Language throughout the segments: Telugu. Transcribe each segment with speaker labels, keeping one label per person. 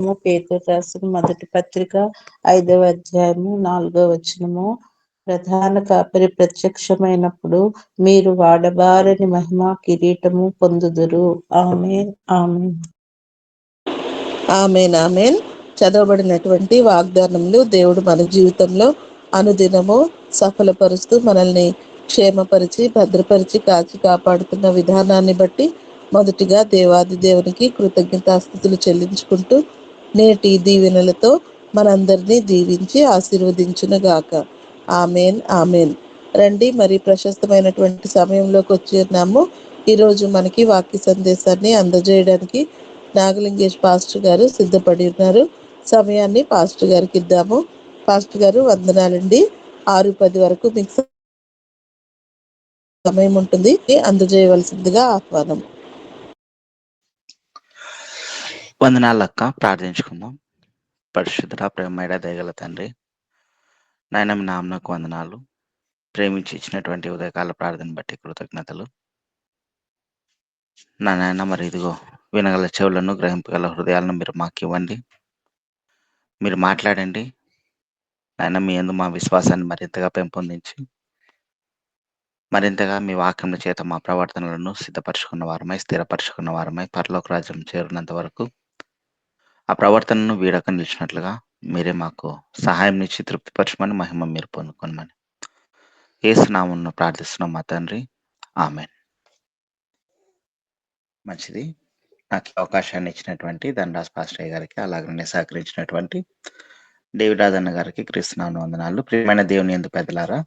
Speaker 1: పేతురు రాసిన మొదటి పత్రిక 5వ అధ్యాయము 4వ వచనము. ప్రధాన కాపరి ప్రత్యక్షమైనప్పుడు మీరు వాడబారని మహిమ కిరీటము పొందుదురు. ఆమేన్, ఆమేన్.
Speaker 2: ఆమేన్, ఆమేన్. చదవబడినటువంటి వాగ్దానములు దేవుడు మన జీవితంలో అనుదినము సఫలపరుస్తూ మనల్ని క్షేమపరిచి భద్రపరిచి కాచి కాపాడుతున్న విధానాన్ని బట్టి మొదటిగా దేవాది దేవునికి కృతజ్ఞతాస్తుతులు చెల్లించుకుంటూ నేటి దీవెనలతో మనందరినీ దీవించి ఆశీర్వదించునుగాక. ఆమేన్, ఆమేన్. రండి, మరి ప్రశస్తమైనటువంటి సమయంలోకి వచ్చేన్నాము. ఈరోజు మనకి వాక్య సందేశాన్ని అందజేయడానికి నాగలింగేష్ పాస్టర్ గారు సిద్ధపడి ఉన్నారు. సమయాన్ని పాస్టర్ గారికి ఇద్దాము. పాస్టర్ గారు, వందనాలండి. 6:10 వరకు మీకు సమయం ఉంటుంది. అందజేయవలసిందిగా ఆహ్వానం.
Speaker 3: వందనాలక్క. ప్రార్థించుకుందాం. పరిశుద్ధ ప్రేమమైన దయగల తండ్రి, నాయన మీ నామనకు వందనాలు. ప్రేమించి ఇచ్చినటువంటి ఉదయకాల ప్రార్థన బట్టి కృతజ్ఞతలు. నా నాయన, మరి ఇదిగో వినగల చెవులను గ్రహింపగల హృదయాలను మీరు మాకు ఇవ్వండి. మీరు మాట్లాడండి నాయన. మీ యందు మా విశ్వాసాన్ని మరింతగా పెంపొందించి మరింతగా మీ వాక్యముల చేత మా ప్రవర్తనలను సిద్ధపరచుకున్న వారమై స్థిరపరచుకున్న వారమై పరలోక రాజ్యం చేరినంత వరకు ఆ ప్రవర్తనను వీడక నిలిచినట్లుగా మీరే మాకు సహాయం ఇచ్చి తృప్తిపరచమని మహిమ మీరు పొందుకోనమని యేసు నామమున ప్రార్థిస్తున్నాం మా తండ్రి. ఆమేన్. మంచిది. నాకు ఈ అవకాశాన్ని ఇచ్చినటువంటి ధనరాజ్ పాస్టర్ గారికి, అలాగనే సహకరించినటువంటి డేవిడ్ రాజన్న గారికి క్రీస్తునామమున వందనాలు. ప్రియమైన దేవుని యందు పెద్దలారా,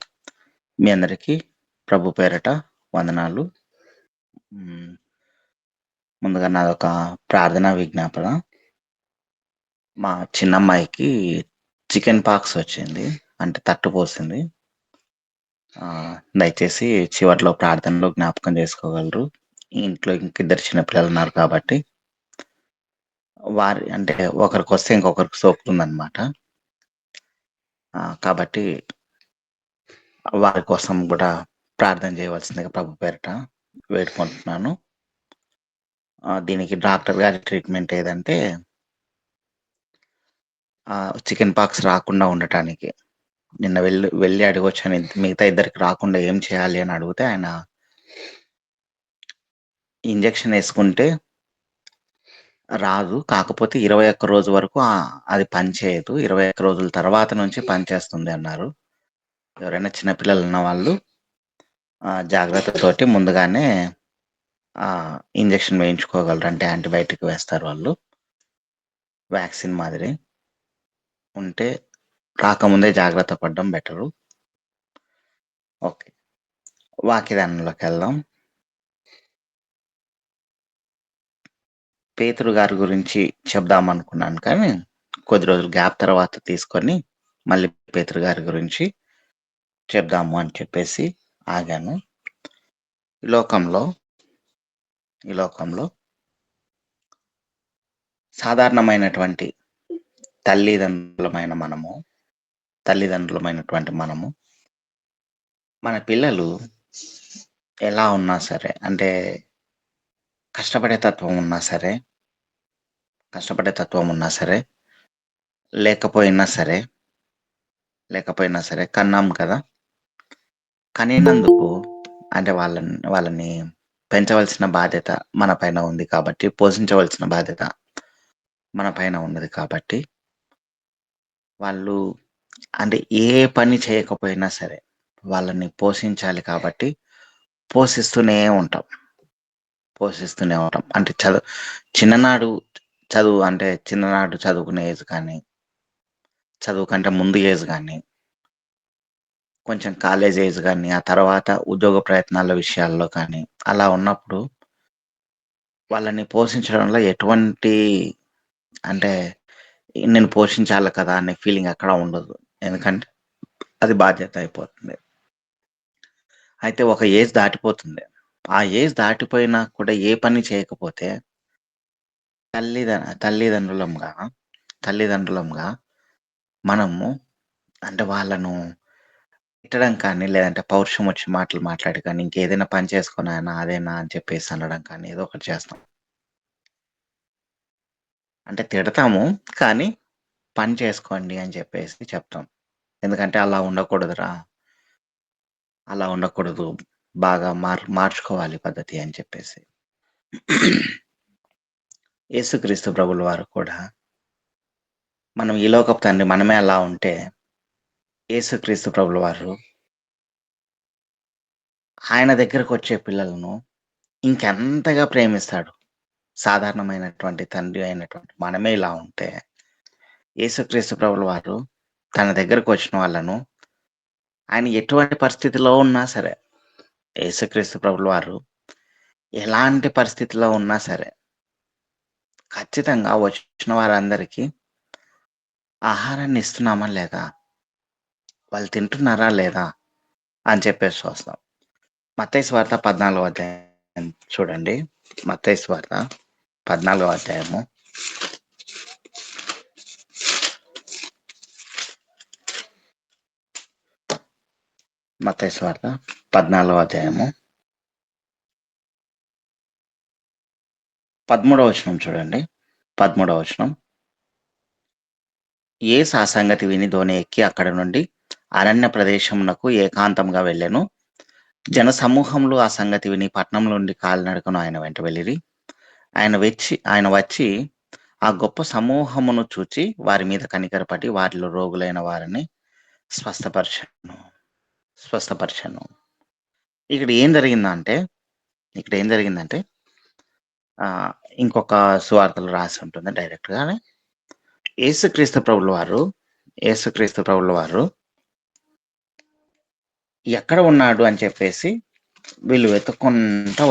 Speaker 3: మీ అందరికీ ప్రభు పేరట వందనాలు. ముందుగా నాదొక ప్రార్థనా విజ్ఞాపన. మా చిన్నమ్మాయికి చికెన్ పాక్స్ వచ్చింది, అంటే తట్టుపోసింది. దయచేసి చివర్లో ప్రార్థనలో జ్ఞాపకం చేసుకోగలరు. ఇంట్లో ఇంకిద్దరు చిన్నపిల్లలు ఉన్నారు కాబట్టి వారి అంటే ఒకరికి వస్తే ఇంకొకరికి సోకుతుందనమాట. కాబట్టి వారి కోసం కూడా ప్రార్థన చేయవలసిందిగా ప్రభు పేరట వేడుకుంటున్నాను. దీనికి డాక్టర్ గారి ట్రీట్మెంట్ ఏదంటే చికెన్ పాక్స్ రాకుండా ఉండటానికి. నిన్న వెళ్ళి అడగొచ్చాను, మిగతా ఇద్దరికి రాకుండా ఏం చేయాలి అని అడిగితే ఆయన ఇంజెక్షన్ వేసుకుంటే రాదు, కాకపోతే 21 రోజు వరకు అది పనిచేయదు, 21 రోజుల తర్వాత నుంచి పనిచేస్తుంది అన్నారు. ఎవరైనా చిన్నపిల్లలు ఉన్న వాళ్ళు జాగ్రత్తతోటి ముందుగానే ఇంజెక్షన్ వేయించుకోగలరు. అంటే యాంటీబయాటిక్ వేస్తారు వాళ్ళు, వ్యాక్సిన్ మాదిరి. ఉంటే రాకముందే జాగ్రత్త పడడం బెటరు. ఓకే, వాక్యదానంలోకి వెళ్దాం. పేతురు గారి గురించి చెప్దాం అనుకున్నాను, కానీ కొద్ది రోజులు గ్యాప్ తర్వాత తీసుకొని మళ్ళీ పేతురు గారి గురించి చెప్దాము అని చెప్పేసి ఆగాను. ఈ లోకంలో సాధారణమైనటువంటి తల్లిదండ్రులమైనటువంటి మనము మన పిల్లలు ఎలా ఉన్నా సరే, అంటే కష్టపడే తత్వం ఉన్నా సరే లేకపోయినా సరే కన్నాం కదా. కనినందుకు అంటే వాళ్ళని పెంచవలసిన బాధ్యత మన పైన ఉంది కాబట్టి, పోషించవలసిన బాధ్యత మన పైన ఉన్నది కాబట్టి, వాళ్ళు అంటే ఏ పని చేయకపోయినా సరే వాళ్ళని పోషించాలి కాబట్టి పోషిస్తూనే ఉంటాం. అంటే చిన్ననాడు చదువుకునే ఏజ్ కానీ, చదువు కంటే ముందు ఏజ్ కానీ, కొంచెం కాలేజ్ ఏజ్ కానీ, ఆ తర్వాత ఉద్యోగ ప్రయత్నాల విషయాల్లో కానీ అలా ఉన్నప్పుడు వాళ్ళని పోషించడంలో ఎటువంటి అంటే నేను పోషించాలి కదా అనే ఫీలింగ్ అక్కడ ఉండదు, ఎందుకంటే అది బాధ్యత అయిపోతుంది. అయితే ఒక ఏజ్ దాటిపోతుంది. ఆ ఏజ్ దాటిపోయినా కూడా ఏ పని చేయకపోతే తల్లిదండ్రులంగా మనము అంటే వాళ్ళను తిట్టడం కానీ, లేదంటే పౌరుషం వచ్చి మాటలు మాట్లాడి కానీ, ఇంకేదైనా పని చేసుకున్నాయనా అదేనా అని చెప్పేసి అనడం కానీ ఏదో ఒకటి చేస్తాం. అంటే తిడతాము, కానీ పని చేసుకోండి అని చెప్పేసి చెప్తాం. ఎందుకంటే అలా ఉండకూడదురా, అలా ఉండకూడదు, బాగా మార్చుకోవాలి పద్ధతి అని చెప్పేసి. యేసుక్రీస్తు ప్రభుల వారు కూడా, మనం ఈ లోకపు తండ్రి మనమే అలా ఉంటే, యేసుక్రీస్తు ప్రభుల వారు ఆయన దగ్గరకు వచ్చే పిల్లలను ఇంకెంతగా ప్రేమిస్తాడు. సాధారణమైనటువంటి తండ్రి అయినటువంటి మనమే ఇలా ఉంటే, యేసుక్రీస్తు ప్రభుల వారు తన దగ్గరకు వచ్చిన వాళ్ళను ఆయన ఎటువంటి పరిస్థితిలో ఉన్నా సరే, యేసుక్రీస్తు ప్రభుల వారు ఎలాంటి పరిస్థితిలో ఉన్నా సరే, ఖచ్చితంగా వచ్చిన వారందరికీ ఆహారాన్ని ఇస్తున్నామా లేదా, వాళ్ళు తింటున్నారా లేదా అని చెప్పేసి చూస్తాం. మత్తయి సువార్త 14వ అధ్యాయం చూడండి. మత్తయి సువార్త 14వ అధ్యాయము. మత్తయి సువార్త 14వ అధ్యాయము 13వ వచనం చూడండి. 13వ వచనం. యేసు ఆ సంగతి విని దోణి ఎక్కి అక్కడ నుండి అరణ్య ప్రదేశమునకు ఏకాంతంగా వెళ్ళెను. జన సమూహములు ఆ సంగతి విని పట్టణం నుండి కాలినడకను ఆయన వెంట వెళ్ళిరి. ఆయన వచ్చి ఆ గొప్ప సమూహమును చూచి వారి మీద కనికరపడి వారిలో రోగులైన వారిని స్వస్థపరచను. ఇక్కడ ఏం జరిగిందంటే ఇంకొక సువార్తలు రాసి ఉంటుంది డైరెక్ట్ గానే. యేసుక్రీస్తు ప్రభుల వారు ఎక్కడ ఉన్నాడు అని చెప్పేసి వీళ్ళు వెతుక్కుంటా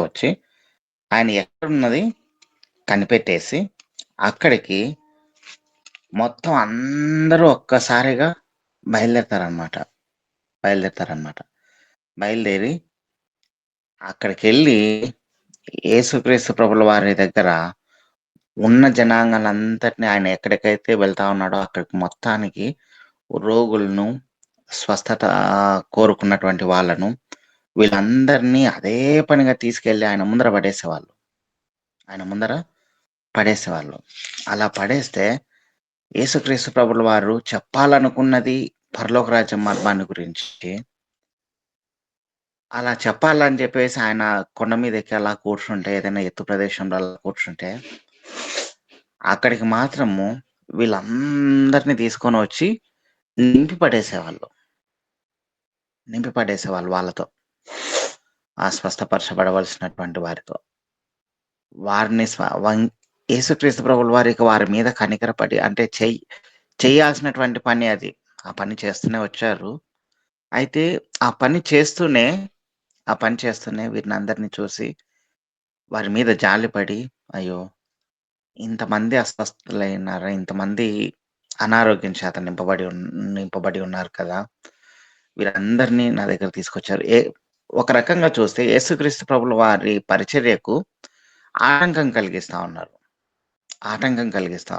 Speaker 3: వచ్చి ఆయన ఎక్కడున్నది కనిపెట్టేసి అక్కడికి మొత్తం అందరూ ఒక్కసారిగా బయలుదేరతారనమాట. బయలుదేరి అక్కడికి వెళ్ళి యేసుక్రీస్తు ప్రభుల వారి దగ్గర ఉన్న జనాంగాలంతటిని ఆయన ఎక్కడికైతే వెళ్తా ఉన్నాడో అక్కడికి మొత్తానికి రోగులను, స్వస్థత కోరుకున్నటువంటి వాళ్ళను, వీళ్ళందరినీ అదే పనిగా తీసుకెళ్ళి ఆయన ముందర పడేసేవాళ్ళు. అలా పడేస్తే యేసుక్రీస్తు ప్రభుల వారు చెప్పాలనుకున్నది పరలోక రాజ్యం మర్మాన్ని గురించి. అలా చెప్పాలని చెప్పేసి ఆయన కొండ మీద ఎక్కి అలా కూర్చుంటే, ఏదైనా ఎత్తు ప్రదేశంలో అలా కూర్చుంటే, అక్కడికి మాత్రము వీళ్ళందరినీ తీసుకొని వచ్చి నింపి పడేసేవాళ్ళు వాళ్ళతో, ఆ స్వస్థపరచబడవలసినటువంటి వారితో. వారిని యేసుక్రీస్తు ప్రభుల వారికి వారి మీద కనికరపడి, అంటే చేయాల్సినటువంటి పని అది, ఆ పని చేస్తూనే వచ్చారు. అయితే ఆ పని చేస్తూనే వీరిని అందరినీ చూసి వారి మీద జాలిపడి, అయ్యో ఇంతమంది అస్వస్థులైనారా, ఇంతమంది అనారోగ్యం చేత నింపబడి ఉన్నారు కదా, వీరందరినీ నా దగ్గర తీసుకొచ్చారు. ఒక రకంగా చూస్తే యేసుక్రీస్తు ప్రభుల వారి పరిచర్యకు ఆటంకం కలిగిస్తా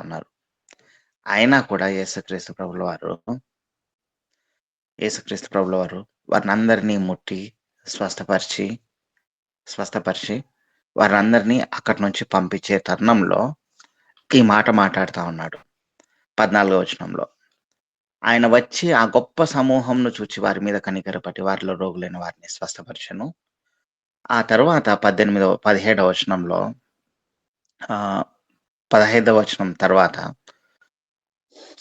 Speaker 3: ఉన్నారు. అయినా కూడా యేసుక్రీస్తు ప్రభుల వారు వారిని అందరినీ ముట్టి స్వస్థపరిచి వారందరినీ అక్కడి నుంచి పంపించే తరుణంలో ఈ మాట మాట్లాడుతా ఉన్నాడు 14వ వచనంలో. ఆయన వచ్చి ఆ గొప్ప సమూహంను చూచి వారి మీద కనికరపడి వారిలో రోగులైన వారిని స్వస్థపరచను. ఆ తర్వాత 17వ వచనంలో 15వ వచనం తర్వాత,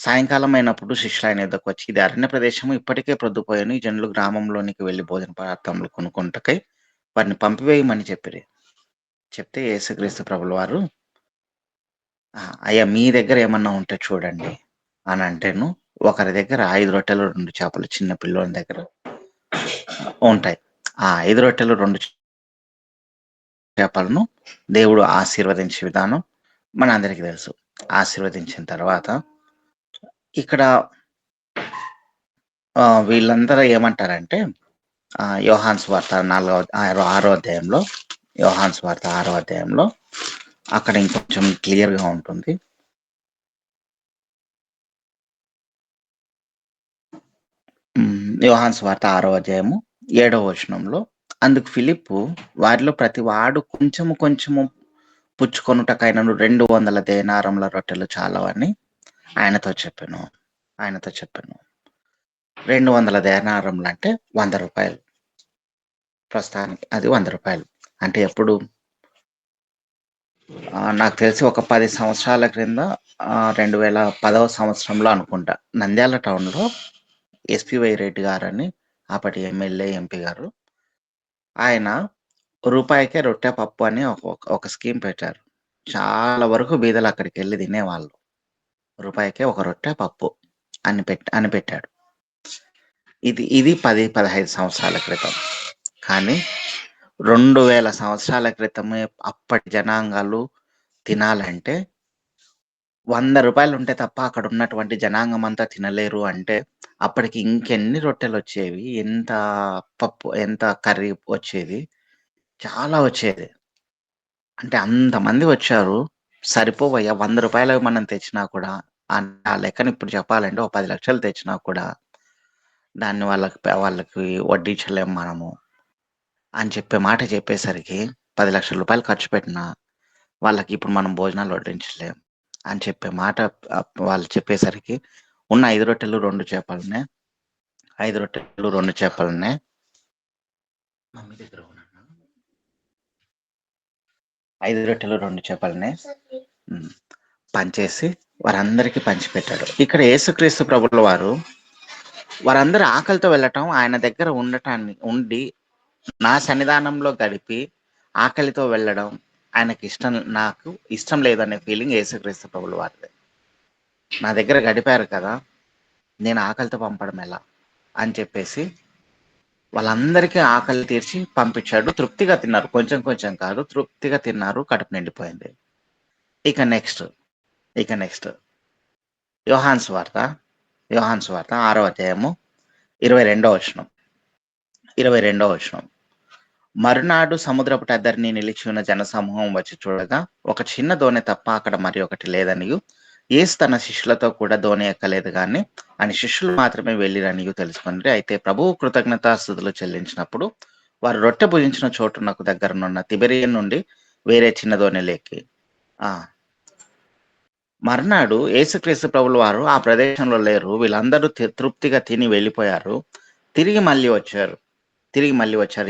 Speaker 3: సాయంకాలం అయినప్పుడు శిష్యులు ఆయన యొద్దకు వచ్చి, ఇది అరణ్య ప్రదేశము, ఇప్పటికే ప్రొద్దుపోయాను, ఈ జనులు గ్రామంలోనికి వెళ్లి భోజన పదార్థములు కొనుక్కొనుటకై వారిని పంపివేయమని చెప్తే యేసుక్రీస్తు ప్రభుల వారు, అయ్యా మీ దగ్గర ఏమన్నా ఉంటే చూడండి అని అంటేను, ఒకరి దగ్గర 5 రొట్టెలు 2 చేపలు చిన్న పిల్లోని దగ్గర ఉంటాయి. ఆ 5 రొట్టెలు 2 చేపలను దేవుడు ఆశీర్వదించే విధానం మన అందరికీ తెలుసు. ఆశీర్వదించిన తర్వాత ఇక్కడ వీళ్ళందరూ ఏమంటారంటే, యోహాను సువార్త 6వ అధ్యాయంలో అక్కడ ఇంకొంచెం క్లియర్గా ఉంటుంది. యోహాను సువార్త 6వ అధ్యాయము 7వ వచనంలో అందుకు ఫిలిప్పు వారిలో ప్రతి వాడు కొంచెము కొంచెము పుచ్చుకొనుటకైనను 200 దేనారముల రొట్టెలు చాలవని ఆయనతో చెప్పాను. 200 దేనారములు అంటే 100 రూపాయలు. ప్రస్తుతానికి అది 100 రూపాయలు. అంటే ఎప్పుడు నాకు తెలిసి ఒక 10 సంవత్సరాల క్రింద 2010వ సంవత్సరంలో అనుకుంటా, నంద్యాల టౌన్లో ఎస్పి రెడ్డి గారని అప్పటి ఎమ్మెల్యే ఎంపీ గారు, ఆయన రూపాయికే రొట్టె పప్పు అని ఒక స్కీమ్ పెట్టారు. చాలా వరకు బీదలు అక్కడికి వెళ్ళి తినేవాళ్ళు. రూపాయికే ఒక రొట్టె పప్పు అని పెట్టాడు. ఇది 10-15 సంవత్సరాల క్రితం. కానీ 2000 సంవత్సరాల క్రితమే అప్పటి జనాంగాలు తినాలంటే 100 రూపాయలు ఉంటే తప్ప అక్కడ ఉన్నటువంటి జనాంగం అంతా తినలేరు అంటే అప్పటికి ఇంకెన్ని రొట్టెలు వచ్చేవి, ఎంత పప్పు, ఎంత కర్రీ వచ్చేది, చాలా వచ్చేది. అంటే అంతమంది వచ్చారు, సరిపోవయ్యా. 100 రూపాయలు మనం తెచ్చినా కూడా ఆ లెక్కన ఇప్పుడు చెప్పాలంటే 10 లక్షలు తెచ్చినా కూడా దాన్ని వాళ్ళకి వడ్డించలేం మనము అని చెప్పే మాట చెప్పేసరికి 10 లక్షల రూపాయలు ఖర్చు పెట్టినా వాళ్ళకి ఇప్పుడు మనం భోజనాలు వడ్డించలేం అని చెప్పే మాట వాళ్ళు చెప్పేసరికి ఉన్న 5 రొట్టెలు 2 చేపలనే 5 రొట్టెలు 2 చేపలనే మమ్మీ దగ్గర 5 రొట్టెలు 2 చేపలనే పంచేసి వారందరికీ పంచిపెట్టాడు. ఇక్కడ యేసుక్రీస్తు ప్రభుల వారు వారందరూ ఆకలితో వెళ్ళటం, ఆయన దగ్గర ఉండి నా సన్నిధానంలో గడిపి ఆకలితో వెళ్ళడం నాకు ఇష్టం లేదనే ఫీలింగ్ యేసుక్రీస్తు ప్రభుల వారిది. నా దగ్గర గడిపారు కదా, నేను ఆకలితో పంపడం ఎలా అని చెప్పేసి వాళ్ళందరికీ ఆకలి తీర్చి పంపించాడు. తృప్తిగా తిన్నారు, కొంచెం కొంచెం కాదు, తృప్తిగా తిన్నారు, కడుపు నిండిపోయింది. ఇక నెక్స్ట్ యోహాను సువార్త 6వ అధ్యాయము 22వ వచనం. మరునాడు సముద్రపు టద్దరిని నిలిచి ఉన్న జనసమూహం వచ్చి చూడగా ఒక చిన్న దోణి తప్ప అక్కడ మరి ఒకటి లేదనియు, యేసు తన శిష్యులతో కూడా దోణి ఎక్కలేదు కానీ అని శిష్యులు మాత్రమే వెళ్ళిరనియు తెలుసుకుని, అయితే ప్రభువు కృతజ్ఞతాస్తుతులు చెల్లించినప్పుడు వారు రొట్టె భుజించిన చోటునకు దగ్గరనున్న తిబెరియన్ నుండి వేరే చిన్న దోణిలోకి మర్నాడు యేసుక్రీస్తు ప్రభుల వారు ఆ ప్రదేశంలో లేరు. వీళ్ళందరూ తృప్తిగా తిని వెళ్ళిపోయారు. తిరిగి మళ్ళీ వచ్చారు.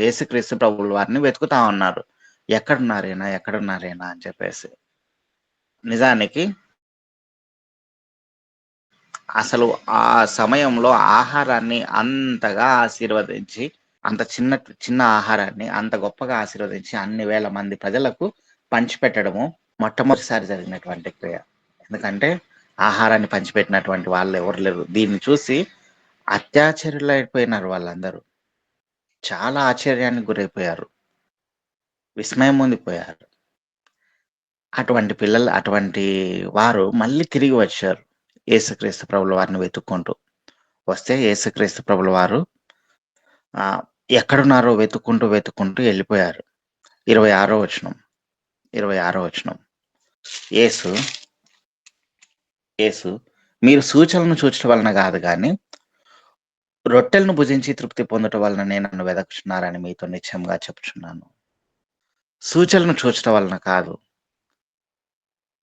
Speaker 3: యేసుక్రీస్తు ప్రభుల వారిని వెతుకుతా ఉన్నారు, ఎక్కడున్నారేనా అని చెప్పేసి. నిజానికి అసలు ఆ సమయంలో ఆహారాన్ని అంతగా ఆశీర్వదించి, అంత చిన్న ఆహారాన్ని అంత గొప్పగా ఆశీర్వదించి అన్ని వేల మంది ప్రజలకు పంచిపెట్టడము మొట్టమొదటిసారి జరిగినటువంటి క్రియ. ఎందుకంటే ఆహారాన్ని పంచిపెట్టినటువంటి వాళ్ళు ఎవరు లేరు. దీన్ని చూసి అత్యాశ్చర్యులైపోయినారు వాళ్ళందరూ. చాలా ఆశ్చర్యానికి గురైపోయారు, విస్మయం పొందిపోయారు. అటువంటి వారు మళ్ళీ తిరిగి వచ్చారు యేసుక్రీస్తు ప్రభుల వారిని వెతుక్కుంటూ. వస్తే యేసుక్రీస్తు ప్రభుల వారు ఎక్కడున్నారో వెతుక్కుంటూ వెళ్ళిపోయారు. 26వ వచనం. యేసు మీరు సూచనలను చూచడం వలన కాదు కానీ రొట్టెలను భుజించి తృప్తి పొందటం వలన నన్ను వెదకుచున్నారని మీతో నిశ్చయంగా చెప్పుచున్నాను. సూచనలను చూచడం వలన కాదు.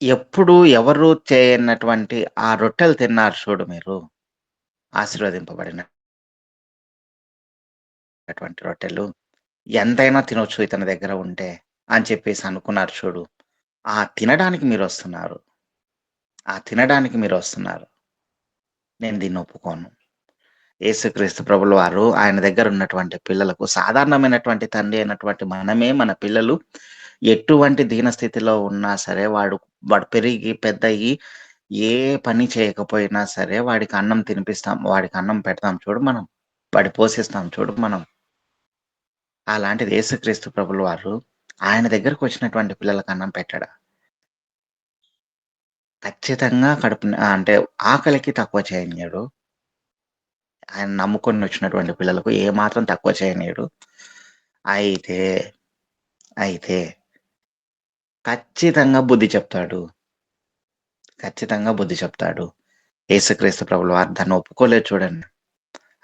Speaker 3: ఎప్పుడు ఎవరు చేయనటువంటి ఆ రొట్టెలు తిన్నారు చూడు మీరు, ఆశీర్వదింపబడినటువంటి రొట్టెలు. ఎంతైనా తినొచ్చు ఇతని దగ్గర ఉంటే అని చెప్పేసి అనుకున్నారు చూడు. ఆ తినడానికి మీరు వస్తున్నారు. నేను దీన్ని ఒప్పుకోను. యేసుక్రీస్తు ప్రభుల వారు ఆయన దగ్గర ఉన్నటువంటి పిల్లలకు, సాధారణమైనటువంటి తండ్రి అయినటువంటి మనమే మన పిల్లలు ఎటువంటి దీనస్థితిలో ఉన్నా సరే, వాడు పెరిగి పెద్దయి ఏ పని చేయకపోయినా సరే వాడికి అన్నం తినిపిస్తాం, వాడికి అన్నం పెడతాం చూడు మనం, వాడి పోషిస్తాం చూడు మనం. అలాంటిది యేసుక్రీస్తు ప్రభుల వారు ఆయన దగ్గరకు వచ్చినటువంటి పిల్లలకు అన్నం పెట్టాడా? ఖచ్చితంగా అంటే ఆకలికి తక్కువ చేయనీయడు. ఆయన నమ్ముకొని వచ్చినటువంటి పిల్లలకు ఏమాత్రం తక్కువ చేయనీయడు. అయితే ఖచ్చితంగా బుద్ధి చెప్తాడు. యేసుక్రీస్తు ప్రభుల వారు దాన్ని ఒప్పుకోలేదు చూడండి.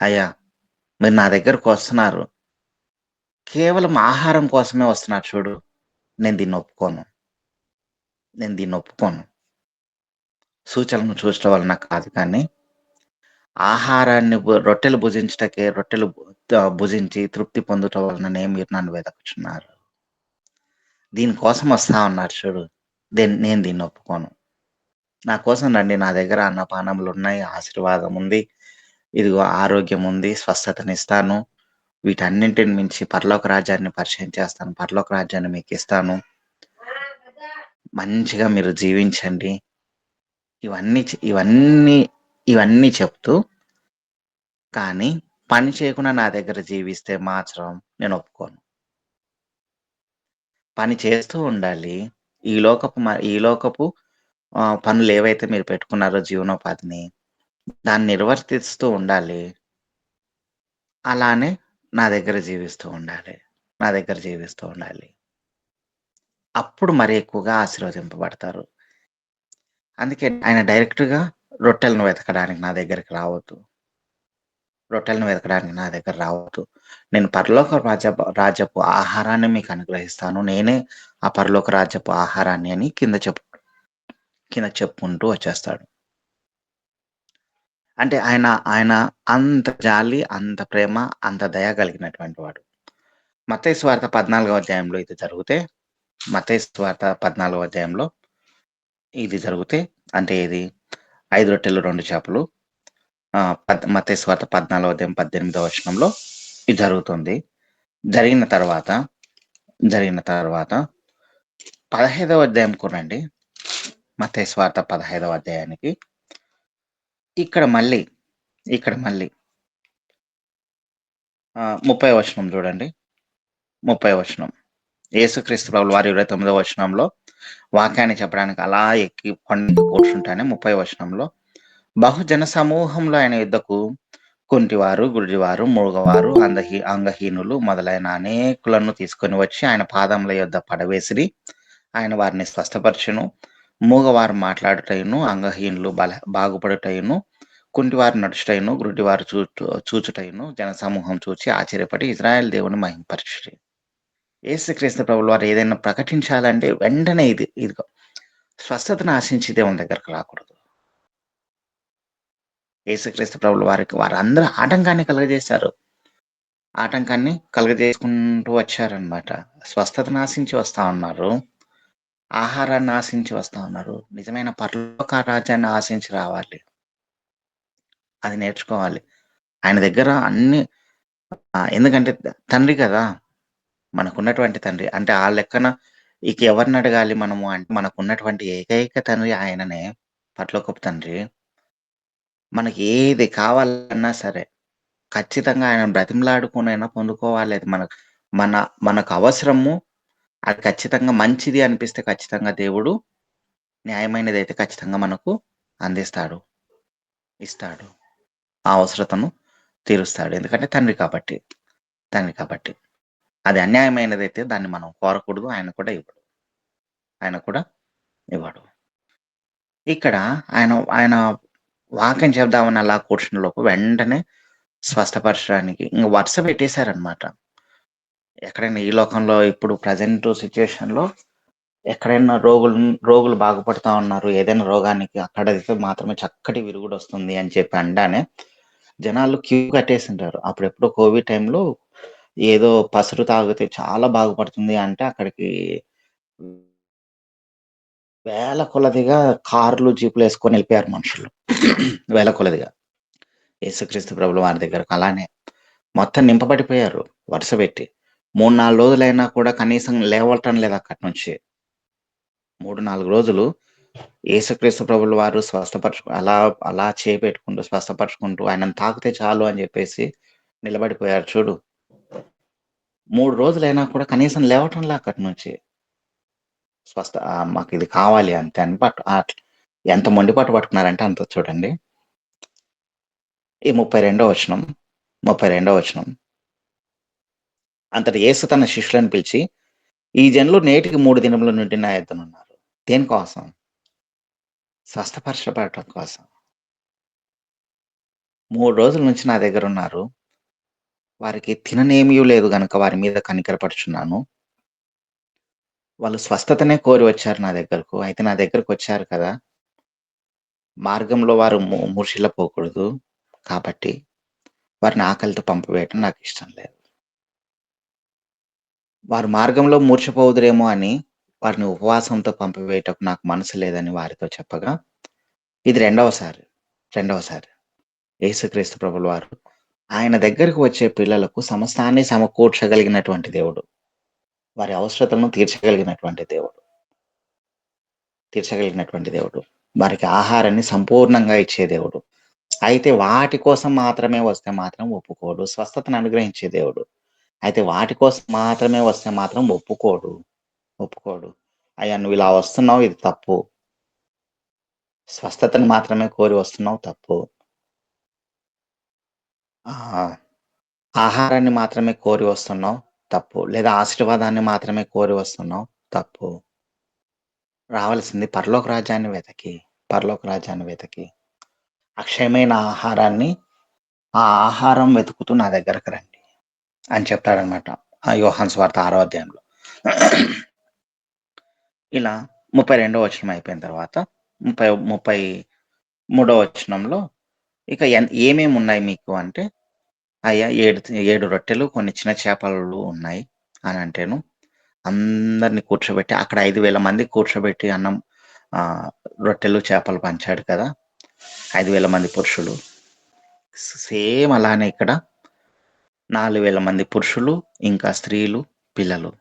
Speaker 3: అయ్యా, మీరు నా దగ్గరకు వస్తున్నారు, కేవలం ఆహారం కోసమే వస్తున్నారు చూడు. నేను దీన్ని ఒప్పుకోను. నేను దీన్ని ఒప్పుకోను. సూచనలను చూచడం వలన కాదు కానీ, ఆహారాన్ని రొట్టెలు భుజించుటకే రొట్టెలు భుజించి తృప్తి పొందుట వలననే మీరు నన్ను వెదకుచున్నారు. దీనికోసం వస్తా ఉన్నారు చూడు. నేను దీన్ని ఒప్పుకోను. నా కోసం రండి. నా దగ్గర అన్నపానములున్నాయి. ఆశీర్వాదం ఉంది. ఇదిగో ఆరోగ్యం ఉంది. స్వస్థతనిస్తాను. వీటన్నింటిని మించి పరలోక రాజ్యాన్ని పరిచయం చేస్తాను. పరలోక రాజ్యాన్ని మీకిస్తాను. మంచిగా మీరు జీవించండి. ఇవన్నీ చెప్తూ, కానీ పని చేయకుండా నా దగ్గర జీవిస్తే మాత్రం నేను ఒప్పుకోను. పని చేస్తూ ఉండాలి. ఈ లోకపు పనులేవైతే మీరు పెట్టుకున్నారో జీవనోపాధిని, దాన్ని నిర్వర్తిస్తూ ఉండాలి. అలానే నా దగ్గర జీవిస్తూ ఉండాలి. నా దగ్గర జీవిస్తూ ఉండాలి. అప్పుడు మరి ఎక్కువగా ఆశీర్వదింపబడతారు. అందుకే ఆయన డైరెక్ట్‌గా రొట్టెలను వెతకడానికి నా దగ్గరికి రావద్దు. రొట్టెలను వెతకడానికి నా దగ్గర రావద్దు. నేను పరలోక రాజ్యపు ఆహారాన్ని మీకు అనుగ్రహిస్తాను. నేనే ఆ పరలోక రాజ్యపు ఆహారాన్ని అని కింద చెప్పుకుంటూ వచ్చేస్తాడు. అంటే ఆయన అంత జాలి, అంత ప్రేమ, అంత దయ కలిగినటువంటి వాడు. మత్తయి సువార్త 14వ అధ్యాయంలో ఇది జరిగితే, మత్తయి సువార్త 14వ అధ్యాయంలో ఇది జరిగితే, అంటే ఇది 5 రొట్టెలు 2 చేపలు. మత్తయి సువార్త 14వ అధ్యాయం 18వ వచనంలో ఇది జరుగుతుంది. జరిగిన తర్వాత 15వ అధ్యాయంకు రండి. మత్తయి సువార్త 15వ అధ్యాయానికి. ఇక్కడ మళ్ళీ 30వ వచనం చూడండి. 30వ వచనం. యేసుక్రీస్తు ప్రభుల వారు 29వ వచనంలో వాక్యాన్ని చెప్పడానికి అలా ఎక్కి కొండెక్కి కూర్చుంటానే 30వ వచనంలో, బహుజన సమూహంలో ఆయన యుద్ధకు కుంటివారు, గుడ్డివారు, మూగవారు, అంగహీనులు మొదలైన అనేకులను తీసుకొని వచ్చి ఆయన పాదముల యొద్ద పడవేసిరి. ఆయన వారిని స్వస్థపరచును. మూగవారు మాట్లాడుటయును, అంగహీనులు బాగుపడుటయును, కుంటివారు నడుచుటయును, గుడ్డివారు చూచుటయును జనసమూహం చూచి ఆశ్చర్యపడి ఇజ్రాయెల్ దేవుని మహింపరచురి. యేసుక్రీస్తు ప్రభుల వారు ఏదైనా ప్రకటించాలంటే వెంటనే ఇదిగో స్వస్థతను ఆశించి దేవుని దగ్గరకు రాకూడదు. యేసుక్రీస్తు ప్రభుల వారందరూ ఆటంకాన్ని కలుగజేసుకుంటూ వచ్చారనమాట. స్వస్థతను ఆశించి వస్తా ఉన్నారు. ఆహారాన్ని ఆశించి వస్తా ఉన్నారు. నిజమైన పరలోక రాజ్యాన్ని ఆశించి రావాలి. అది నేర్చుకోవాలి. ఆయన దగ్గర అన్ని ఎందుకంటే తండ్రి కదా! మనకున్నటువంటి తండ్రి. అంటే ఆ లెక్కన ఇక ఎవరిని అడగాలి మనము అంటే, మనకున్నటువంటి ఏకైక తండ్రి ఆయననే, పరలోకపు తండ్రి. మనకి ఏది కావాలన్నా సరే, ఖచ్చితంగా ఆయనను బ్రతిమలాడుకొనైనా పొందుకోవాలి. అది మనకు అవసరము. అది ఖచ్చితంగా మంచిది అనిపిస్తే ఖచ్చితంగా దేవుడు న్యాయమైనదైతే ఖచ్చితంగా మనకు అందిస్తాడు. ఇస్తాడు. ఆ అవసరతను తీరుస్తాడు. ఎందుకంటే తండ్రి కాబట్టి. అది అన్యాయమైనదైతే దాన్ని మనం కోరకూడదు. ఆయన కూడా ఇవ్వడు. ఇక్కడ ఆయన వాక్యం చెప్దామని అలా కూర్చున్న లోపు వెంటనే స్వస్థపరచడానికి ఇంక వరుస పెట్టేశారనమాట. ఎక్కడైనా ఈ లోకంలో ఇప్పుడు ప్రజెంట్ సిచ్యుయేషన్‌లో ఎక్కడైనా రోగులు బాగుపడతా ఉన్నారు. ఏదైనా రోగానికి అక్కడైతే మాత్రమే చక్కటి విరుగుడొస్తుంది అని చెప్పి అనగానే జనాలు క్యూ కట్టేసుంటారు. అప్పుడెప్పుడో కోవిడ్ టైంలో ఏదో పసరు తాగితే చాలా బాగుపడుతుంది అంటే అక్కడికి వేల కొలదిగా కార్లు, జీపులేసుకొని ఎళ్ళిపోయారు మనుషులు. వేల కొలదిగా. యేసుక్రీస్తు ప్రభుల వారి దగ్గరకు అలానే మొత్తం నింపబడిపోయారు వరుస పెట్టి. 3, 4 రోజులైనా కూడా కనీసం లేవటం లేదు అక్కడి నుంచి. 3, 4 రోజులు యేసుక్రీస్తు ప్రభుల వారు అలా చేపెట్టుకుంటూ, స్వస్థపరుచుకుంటూ ఆయనను తాకితే చాలు అని చెప్పేసి నిలబడిపోయారు చూడు. 3 రోజులైనా కూడా కనీసం లేవటంలే అక్కడి నుంచి. మాకిది కావాలి అంతే అని ఎంత మొండిపట్టు పట్టుకున్నారంటే అంత చూడండి. ఈ 32వ వచనం. అంతట యేసు తన శిష్యులను పిలిచి, ఈ జనులు నేటికి 3 దినముల నుండి నా యొద్దనున్నారు. దేనికోసం? స్వస్థపరచబడటం కోసం. 3 రోజుల నుంచి నా దగ్గరున్నారు. వారికి తిననేమీ లేదు గనుక వారి మీద కనికరపడుచున్నాను. వాళ్ళు స్వస్థతనే కోరి వచ్చారు నా దగ్గరకు. అయితే నా దగ్గరకు వచ్చారు కదా! మార్గంలో వారు మూర్ఛిల్లపోకూడదు. కాబట్టి వారిని ఆకలితో పంపివేయటం నాకిష్టం లేదు. వారు మార్గంలో మూర్ఛపోవుదురేమో అని వారిని ఉపవాసంతో పంపివేయుటకు నాకు మనసు లేదని వారితో చెప్పగా, ఇది రెండవసారి యేసుక్రీస్తు ప్రభుల వారు ఆయన దగ్గరకు వచ్చే పిల్లలకు సమస్తాన్ని సమకూర్చగలిగినటువంటి దేవుడు. వారి అవసరతలను తీర్చగలిగినటువంటి దేవుడు. వారికి ఆహారాన్ని సంపూర్ణంగా ఇచ్చే దేవుడు. అయితే వాటి కోసం మాత్రమే వస్తే మాత్రం ఒప్పుకోడు. స్వస్థతను అనుగ్రహించే దేవుడు. అయితే వాటి కోసం మాత్రమే వస్తే మాత్రం ఒప్పుకోడు. అయ్యా నువ్వు ఇలా వస్తున్నావు, ఇది తప్పు. స్వస్థతను మాత్రమే కోరి వస్తున్నావు, తప్పు. ఆహారాన్ని మాత్రమే కోరి వస్తున్నావు, తప్పు. లేదా ఆశీర్వాదాన్ని మాత్రమే కోరి వస్తున్నావు, తప్పు. రావాల్సింది పరలోక రాజ్యాన్ని వెతకి అక్షయమైన ఆహారాన్ని, ఆ ఆహారం వెతుకుతూ నా దగ్గరకు రండి అని చెప్తాడనమాట ఆ యోహాను సువార్త 6వ అధ్యాయంలో. ఇలా 32వ వచనం అయిపోయిన తర్వాత 33వ వచనంలో ఇక ఏమేమి ఉన్నాయి మీకు అంటే, అయ్యా 7 రొట్టెలు కొన్ని చిన్న చేపలు ఉన్నాయి అని అంటేను, అందరిని కూర్చోబెట్టి అక్కడ 5,000 మంది కూర్చోబెట్టి అన్నం రొట్టెలు చేపలు పంచాడు కదా, 5,000 మంది పురుషులు. సేమ్ అలానే ఇక్కడ 4,000 మంది పురుషులు, ఇంకా స్త్రీలు, పిల్లలు,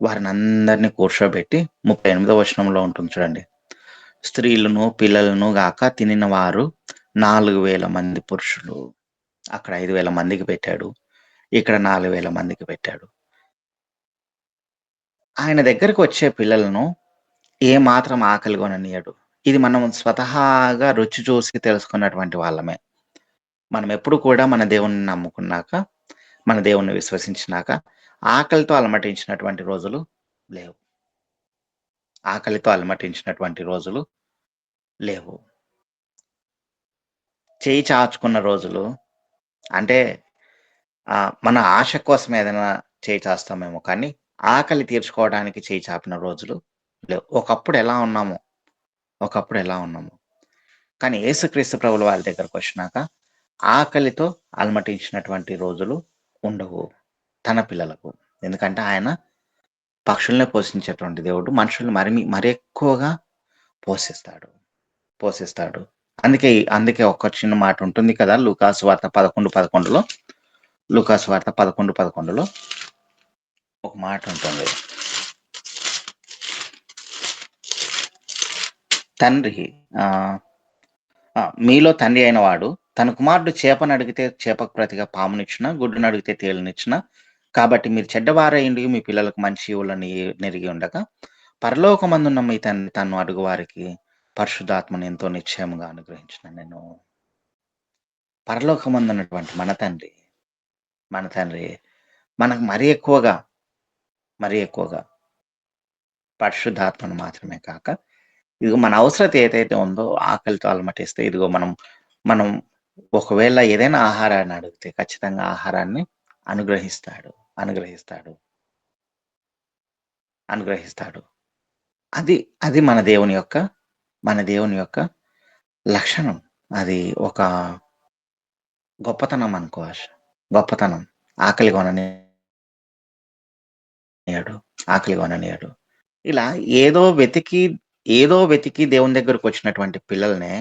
Speaker 3: వారిని అందరినీ కూర్చోబెట్టి 38వ వచనంలో ఉంటుంది చూడండి, స్త్రీలను పిల్లలను గాక తినిన వారు 4,000 మంది పురుషులు. అక్కడ 5,000 మందికి పెట్టాడు, ఇక్కడ 4,000 మందికి పెట్టాడు. ఆయన దగ్గరకు వచ్చే పిల్లలను ఏమాత్రం ఆకలి కొననీయడు. ఇది మనం స్వతహాగా రుచి చూసి తెలుసుకున్నటువంటి వాళ్ళమే. మనం ఎప్పుడు కూడా మన దేవుణ్ణి నమ్ముకున్నాక, మన దేవుణ్ణి విశ్వసించినాక ఆకలితో అలమటించినటువంటి రోజులు లేవు. చేయి చాచుకున్న రోజులు అంటే మన ఆశ కోసం ఏదైనా చేయి చాస్తామేమో, కానీ ఆకలి తీర్చుకోవడానికి చేయి చాపిన రోజులు లేవు. ఒకప్పుడు ఎలా ఉన్నాము, కానీ యేసుక్రీస్తు ప్రభుల వారి దగ్గరకు వచ్చినాక ఆకలితో అలమటించినటువంటి రోజులు ఉండవు తన పిల్లలకు. ఎందుకంటే ఆయన పక్షుల్నే పోషించేటువంటి దేవుడు, మనుషుల్ని మరి ఎక్కువగా పోషిస్తాడు. అందుకే ఒక చిన్న మాట ఉంటుంది కదా, లూకాసు వార్త 11:11లో, లూకాసు వార్త 11:11లో ఒక మాట ఉంటుంది, తండ్రి మీలో తండ్రి అయిన వాడు తన కుమారుడు చేపను అడిగితే చేపకు ప్రతిగా పామునిచ్చిన, గుడ్డును అడిగితే తేలునిచ్చిన. కాబట్టి మీరు చెడ్డవారైండి మీ పిల్లలకు మంచి ఇవులని నెరిగి ఉండగా, పరలోకమందున్న మీ తండ్రి తను అడుగు వారికి పరిశుద్ధాత్మను ఎంతో నిశ్చయముగా అనుగ్రహించిన. నేను పరలోకమందున్నటువంటి మన తండ్రి మనకు మరీ ఎక్కువగా పరిశుద్ధాత్మను మాత్రమే కాక, ఇదిగో మన అవసరత ఏదైతే ఉందో ఆకలితో అలమటిస్తే, ఇదిగో మనం ఒకవేళ ఏదైనా ఆహారాన్ని అడిగితే ఖచ్చితంగా ఆహారాన్ని అనుగ్రహిస్తాడు. అది మన దేవుని యొక్క లక్షణం. అది ఒక గొప్పతనం గొప్పతనం. ఆకలి కొననీయడు. ఇలా ఏదో వెతికి దేవుని దగ్గరకు వచ్చినటువంటి పిల్లల్నే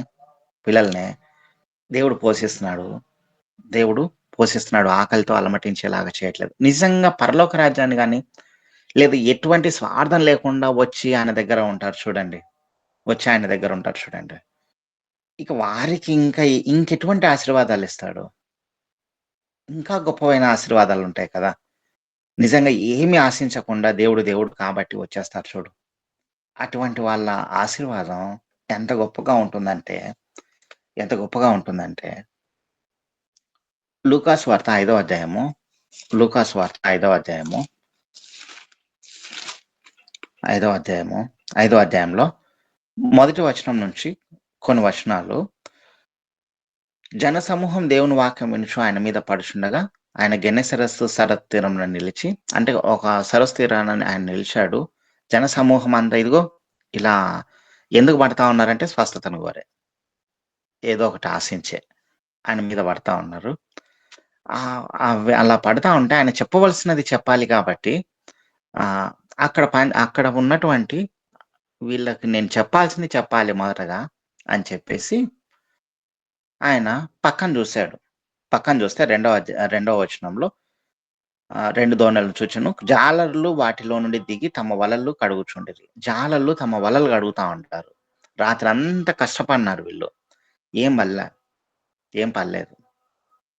Speaker 3: దేవుడు పోషిస్తున్నాడు. ఆకలితో అలమటించేలాగా చేయట్లేదు. నిజంగా పరలోక రాజ్యాన్ని కానీ, లేదా ఎటువంటి స్వార్థం లేకుండా వచ్చి ఆయన దగ్గర ఉంటారు చూడండి, ఇక వారికి ఇంకెటువంటి ఆశీర్వాదాలు ఇస్తాడు. ఇంకా గొప్పవైన ఆశీర్వాదాలు ఉంటాయి కదా. నిజంగా ఏమి ఆశించకుండా దేవుడు కాబట్టి వచ్చేస్తారు చూడు, అటువంటి వాళ్ళ ఆశీర్వాదం ఎంత గొప్పగా ఉంటుందంటే లూకాసు వార్త 5వ అధ్యాయంలో మొదటి వచనం నుంచి కొన్ని వచనాలు, జనసమూహం దేవుని వాక్యం వినుచు ఆయన మీద పడుచుండగా ఆయన గెన్నెసరస్సు సరస్సు తీరంలో నిలిచి, అంటే ఒక సరస్సు తీరాన ఆయన నిలిచాడు. జనసమూహం అంతా ఇదిగో ఇలా ఎందుకు పడతా ఉన్నారంటే స్వస్థతను కోరే. ఏదో ఒకటి ఆశించే ఆయన మీద పడతా ఉన్నారు. అవి అలా పడతా ఉంటే ఆయన చెప్పవలసినది చెప్పాలి కాబట్టి ఆహ్, అక్కడ ఉన్నటువంటి వీళ్ళకి నేను చెప్పాల్సింది చెప్పాలి మొదటగా అని చెప్పేసి ఆయన పక్కన చూసాడు. పక్కన చూస్తే రెండవ వచనంలో 2 దోణలను చూచెను. జాలరులు వాటిలో నుండి దిగి తమ వలలు కడుగుచుండిరి. జాలర్లు తమ వలలు కడుగుతా ఉంటారు. రాత్రంతా కష్టపడినారు వీళ్ళు. ఏం పడలే. ఏం పడలేదు.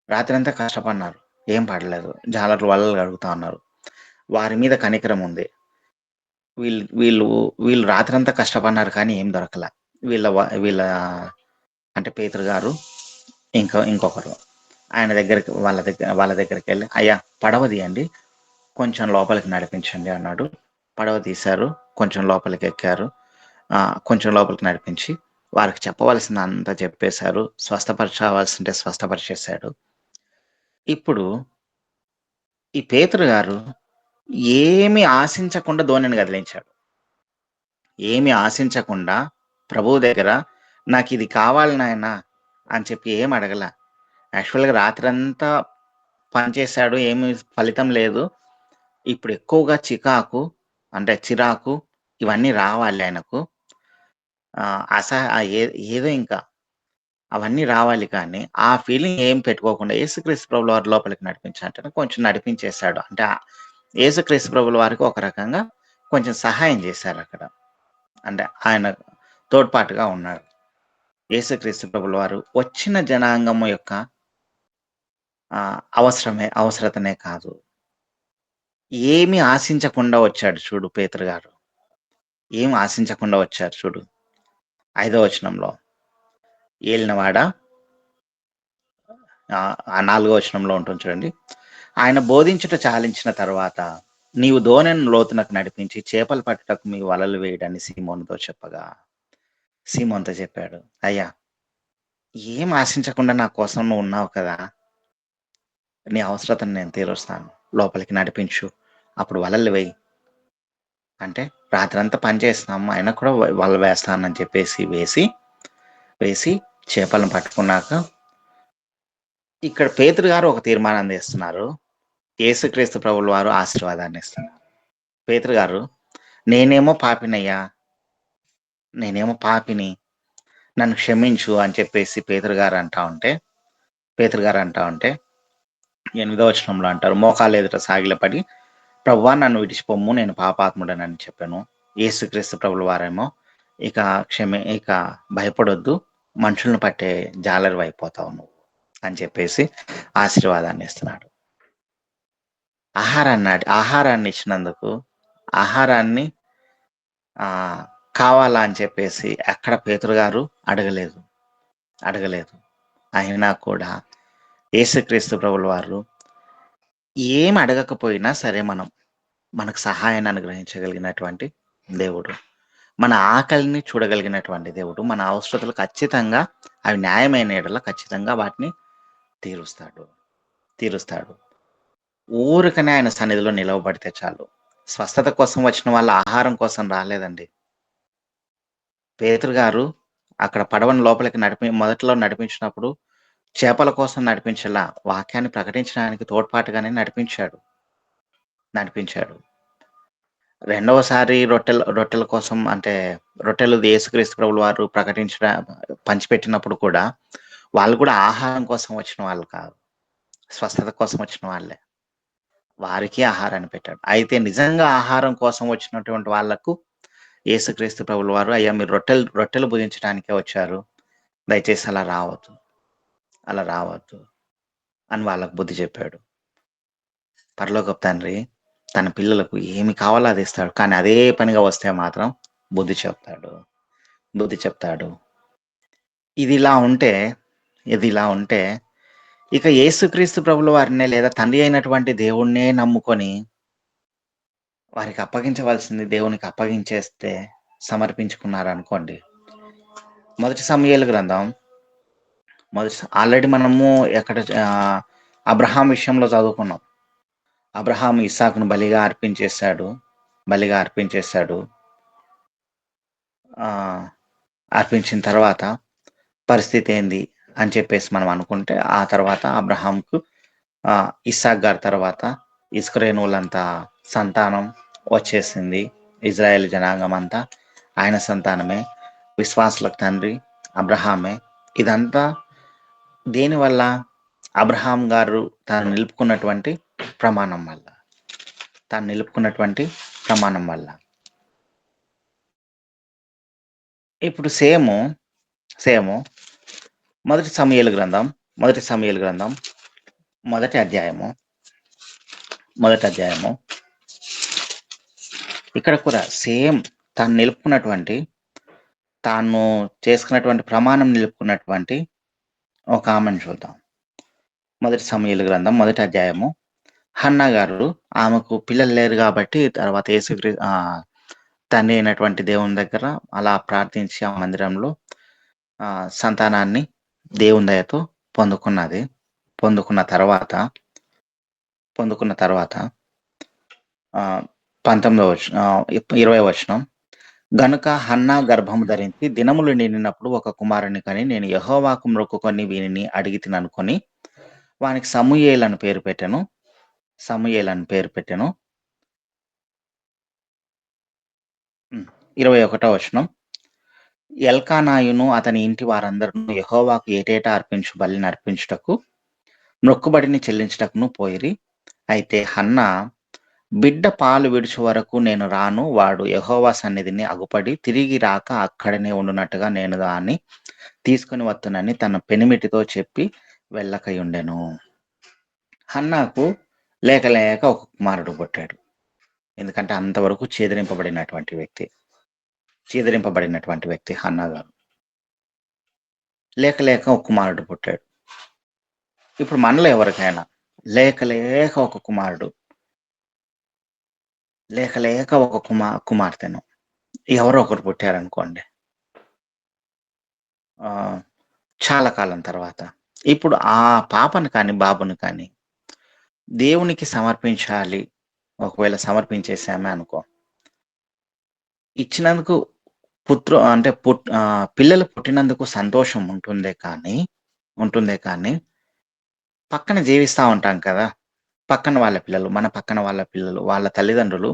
Speaker 3: రాత్రంతా కష్టపడినారు. ఏం పడలేదు. జాలర్లు వలలు కడుగుతా ఉన్నారు. వారి మీద కనికరం ఉంది. వీళ్ళు వీళ్ళు వీళ్ళు రాత్రంతా కష్టపడినారు కానీ ఏం దొరకల. వీళ్ళ అంటే పేతురు గారు ఇంకొకరు ఆయన దగ్గరికి వాళ్ళ దగ్గరికెళ్ళి, "అయ్యా పడవ తీయండి. కొంచెం లోపలికి నడిపించండి" అన్నాడు. పడవ తీశారు. కొంచెం లోపలికి ఎక్కారు. కొంచెం లోపలికి నడిపించి వారికి చెప్పవలసిందంతా చెప్పేశారు. స్వస్థపరచవలసింటే స్వస్థపరిచేశాడు. ఇప్పుడు ఈ పేతురు గారు ఏమి ఆశించకుండా దోణిని కదిలించాడు. ఏమి ఆశించకుండా ప్రభువు దగ్గర నాకిది కావాలి నాయనా అని చెప్పి ఏం అడగల. యాక్చువల్‌గా రాత్రంతా పనిచేశాడు. ఏమి ఫలితం లేదు. ఇప్పుడు ఎక్కువగా చిరాకు ఇవన్నీ రావాలి ఆయనకు. ఏదో ఇంకా అవన్నీ రావాలి కానీ, ఆ ఫీలింగ్ ఏం పెట్టుకోకుండా యేసుక్రీస్తు ప్రభుల వారు లోపలికి నడిపించంటేనే కొంచెం నడిపించేశాడు. అంటే యేసుక్రీస్తు ప్రభుల వారికి ఒక రకంగా కొంచెం సహాయం చేశారక్కడ. అంటే ఆయన తోడ్పాటుగా ఉన్నాడు. యేసుక్రీస్తు ప్రభుల వారు వచ్చిన జనాంగము యొక్క అవసరతనే కాదు. ఏమి ఆశించకుండా వచ్చాడు చూడు పేతురు గారు. ఏమి ఆశించకుండా వచ్చారు చూడు. 5వ వచనంలో ఏలినవాడా 4వ వచనంలో ఉంటుంది చూడండి. ఆయన బోధించుట చాలించిన తర్వాత నీవు దోణిని లోతునకు నడిపించి చేపలు పట్టుటకు మీ వలలు వేయడని సీమోనుతో చెప్పగా, సీమోనుతో చెప్పాడు, "అయ్యా ఏం ఆశించకుండా నా కోసం నువ్వు ఉన్నావు కదా! నీ అవసరతను నేను తీరుస్తాను. లోపలికి నడిపించు. అప్పుడు వలలు వేయి." అంటే రాత్రంతా పని చేస్తున్నాము. అయినా కూడా వల వేస్తానని చెప్పేసి వేసి చేపలను పట్టుకున్నాక ఇక్కడ పేతురు గారు ఒక తీర్మానం చేస్తున్నారు. యేసుక్రీస్తు ప్రభుల వారు ఆశీర్వాదాన్ని ఇస్తున్నారు. పేతురు గారు, నేనేమో పాపిని, నన్ను క్షమించు అని చెప్పేసి పేతురు గారు అంటా ఉంటే 8వ వచనంలో అంటారు, మోకాళ్ళ ఎదుట సాగిలపడి, ప్రభువా నన్ను విడిచిపొమ్ము, నేను పాపాత్ముడనని చెప్పాను. యేసుక్రీస్తు ప్రభుల వారేమో ఇక భయపడొద్దు, మనుషులను పట్టే జాలరి అయిపోతావు నువ్వు అని చెప్పేసి ఆశీర్వాదాన్ని ఇస్తున్నాడు. ఆహారాన్ని ఇచ్చినందుకు ఆహారాన్ని కావాలా అని చెప్పేసి ఎక్కడ పేతురు గారు అడగలేదు. అయినా కూడా యేసుక్రీస్తు ప్రభుల వారు ఏం అడగకపోయినా సరే మనకు సహాయాన్ని అనుగ్రహించగలిగినటువంటి దేవుడు, మన ఆకలిని చూడగలిగినటువంటి దేవుడు, మన అవసరతలు ఖచ్చితంగా అవి న్యాయమైన ఎడల ఖచ్చితంగా వాటిని తీరుస్తాడు. ఊరికనే ఆయన సన్నిధిలో నిలవబడితే చాలు. స్వస్థత కోసం వచ్చిన వాళ్ళ ఆహారం కోసం రాలేదండి. పేతురు గారు అక్కడ పడవను లోపలికి మొదట్లో నడిపించినప్పుడు చేపల కోసం నడిపించలా, వాక్యాన్ని ప్రకటించడానికి తోడ్పాటుగానే నడిపించాడు. రెండవసారి రొట్టెల కోసం, అంటే రొట్టెలు యేసుక్రీస్తు ప్రభుల వారు పంచిపెట్టినప్పుడు కూడా వాళ్ళు కూడా ఆహారం కోసం వచ్చిన వాళ్ళు కాదు, స్వస్థత కోసం వచ్చిన వాళ్ళే. వారికి ఆహారాన్ని పెట్టాడు. అయితే నిజంగా ఆహారం కోసం వచ్చినటువంటి వాళ్లకు యేసుక్రీస్తు ప్రభుల వారు, అయ్యా మీరు రొట్టెలు భుజించడానికే వచ్చారు, దయచేసి అలా రావద్దు అని వాళ్ళకు బుద్ధి చెప్పాడు. పరలోకపు తండ్రి తన పిల్లలకు ఏమి కావాలో అది ఇస్తాడు, కానీ అదే పనిగా వస్తే మాత్రం బుద్ధి చెప్తాడు. ఇది ఇలా ఉంటే ఇక యేసుక్రీస్తు ప్రభుల వారినే లేదా తండ్రి అయినటువంటి దేవుణ్ణే నమ్ముకొని వారికి అప్పగించవలసింది దేవునికి అప్పగించేస్తే సమర్పించుకున్నారనుకోండి. మొదటి సమూయేలు గ్రంథం ఆల్రెడీ మనము అబ్రహాం విషయంలో చదువుకున్నాం. అబ్రహాం ఇస్సాకును బలిగా అర్పించేశాడు. అర్పించిన తర్వాత పరిస్థితి ఏంది అని చెప్పేసి మనం అనుకుంటే, ఆ తర్వాత అబ్రహాంకు ఇస్సాక్ గారి తర్వాత ఇస్కరేణువులంతా సంతానం వచ్చేసింది. ఇజ్రాయెల్ జనాంగం అంతా ఆయన సంతానమే. విశ్వాసులకు తండ్రి అబ్రహామే. ఇదంతా దేనివల్ల? అబ్రహాం గారు తాను నిలుపుకున్నటువంటి ప్రమాణం వల్ల. ఇప్పుడు సేము మొదటి సమూయేలు గ్రంథం మొదటి అధ్యాయము ఇక్కడ కూడా సేమ్ తాను చేసుకున్నటువంటి ప్రమాణం నిలుపుకున్నటువంటి ఒక ఆమెను చూద్దాం. మొదటి సమూయేలు గ్రంథం మొదటి అధ్యాయము. హన్నా గారు, ఆమెకు పిల్లలు లేరు కాబట్టి తర్వాత తండ్రి అయినటువంటి దేవుని దగ్గర అలా ప్రార్థించి ఆ మందిరంలో సంతానాన్ని దేవుని దయతో పొందుకున్న తర్వాత 20వ వచనం, గనుక హన్నా గర్భము ధరించి దినములు నిండినప్పుడు ఒక కుమారుని కని, నేను యెహోవాకు మ్రొక్కుకొని వీనిని అడిగితిననుకొని వానికి సమూయేలు అని పేరు పెట్టెను. 21వ వచనం, ఎల్కానాయును అతని ఇంటి వారందరూ యెహోవాకు ఏటేటా అర్పించు బలిని అర్పించుటకు మ్రొక్కుబడిని చెల్లించుటకును పోయిరి. అయితే హన్నా, బిడ్డ పాలు విడుచు వరకు నేను రాను, వాడు యెహోవా సన్నిధిని అగుపడి తిరిగి రాక అక్కడనే ఉండునట్టుగా నేను దాన్ని తీసుకొని వత్తునని తన పెనిమిటితో చెప్పి వెళ్ళకయుండెను. హన్నాకు లేక ఒక కుమారుడు పుట్టాడు. ఎందుకంటే అంతవరకు చీదరింపబడినటువంటి వ్యక్తి హన్నా గారు. లేక ఒక కుమారుడు పుట్టాడు. ఇప్పుడు మనలో ఎవరికైనా లేక ఒక కుమారుడు, లేక ఒక కుమార్తెను ఎవరో ఒకరు పుట్టారనుకోండి, చాలా కాలం తర్వాత ఇప్పుడు ఆ పాపను కానీ బాబును కానీ దేవునికి సమర్పించాలి. ఒకవేళ సమర్పించేసామే అనుకో, ఇచ్చినందుకు పిల్లలు పుట్టినందుకు సంతోషం ఉంటుందే కానీ పక్కన జీవిస్తూ ఉంటాం కదా, మన పక్కన వాళ్ళ పిల్లలు, వాళ్ళ తల్లిదండ్రులు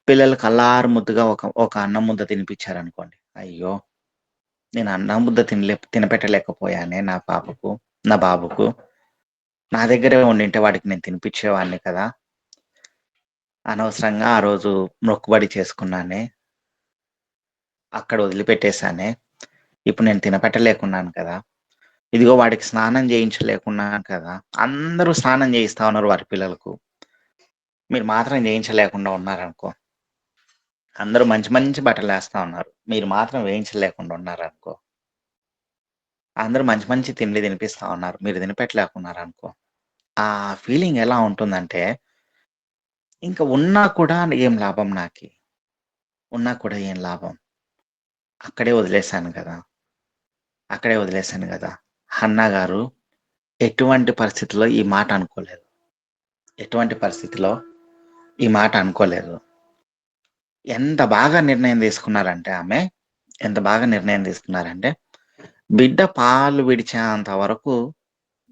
Speaker 3: పిల్లలకు అల్లారు ముద్దుగా ఒక అన్నం ముద్ద తినిపించారనుకోండి, అయ్యో నేను అన్నం ముద్ద తినపెట్టలేకపోయానే నా బాబుకు, నా దగ్గరే ఉండింటే వాడికి నేను తినిపించేవాడిని కదా, అనవసరంగా ఆ రోజు మొక్కుబడి చేసుకున్నానే, అక్కడ వదిలిపెట్టేశానే, ఇప్పుడు నేను తినపెట్టలేకున్నాను కదా, ఇదిగో వాడికి స్నానం చేయించలేకున్నాను కదా. అందరూ స్నానం చేయిస్తా ఉన్నారు వారి పిల్లలకు, మీరు మాత్రం చేయించలేకుండా ఉన్నారనుకో. అందరూ మంచి మంచి బట్టలు వేస్తా ఉన్నారు, మీరు మాత్రం వేయించలేకుండా ఉన్నారనుకో. అందరూ మంచి మంచి తిండి తినిపిస్తా ఉన్నారు, మీరు తినిపెట్టలేకున్నారనుకో. ఆ ఫీలింగ్ ఎలా ఉంటుందంటే, ఇంకా ఉన్నా కూడా ఏం లాభం, అక్కడే వదిలేశాను కదా. హన్నా గారు ఎటువంటి పరిస్థితుల్లో ఈ మాట అనుకోలేదు. ఎంత బాగా నిర్ణయం తీసుకున్నారంటే బిడ్డ పాలు విడిచేంత వరకు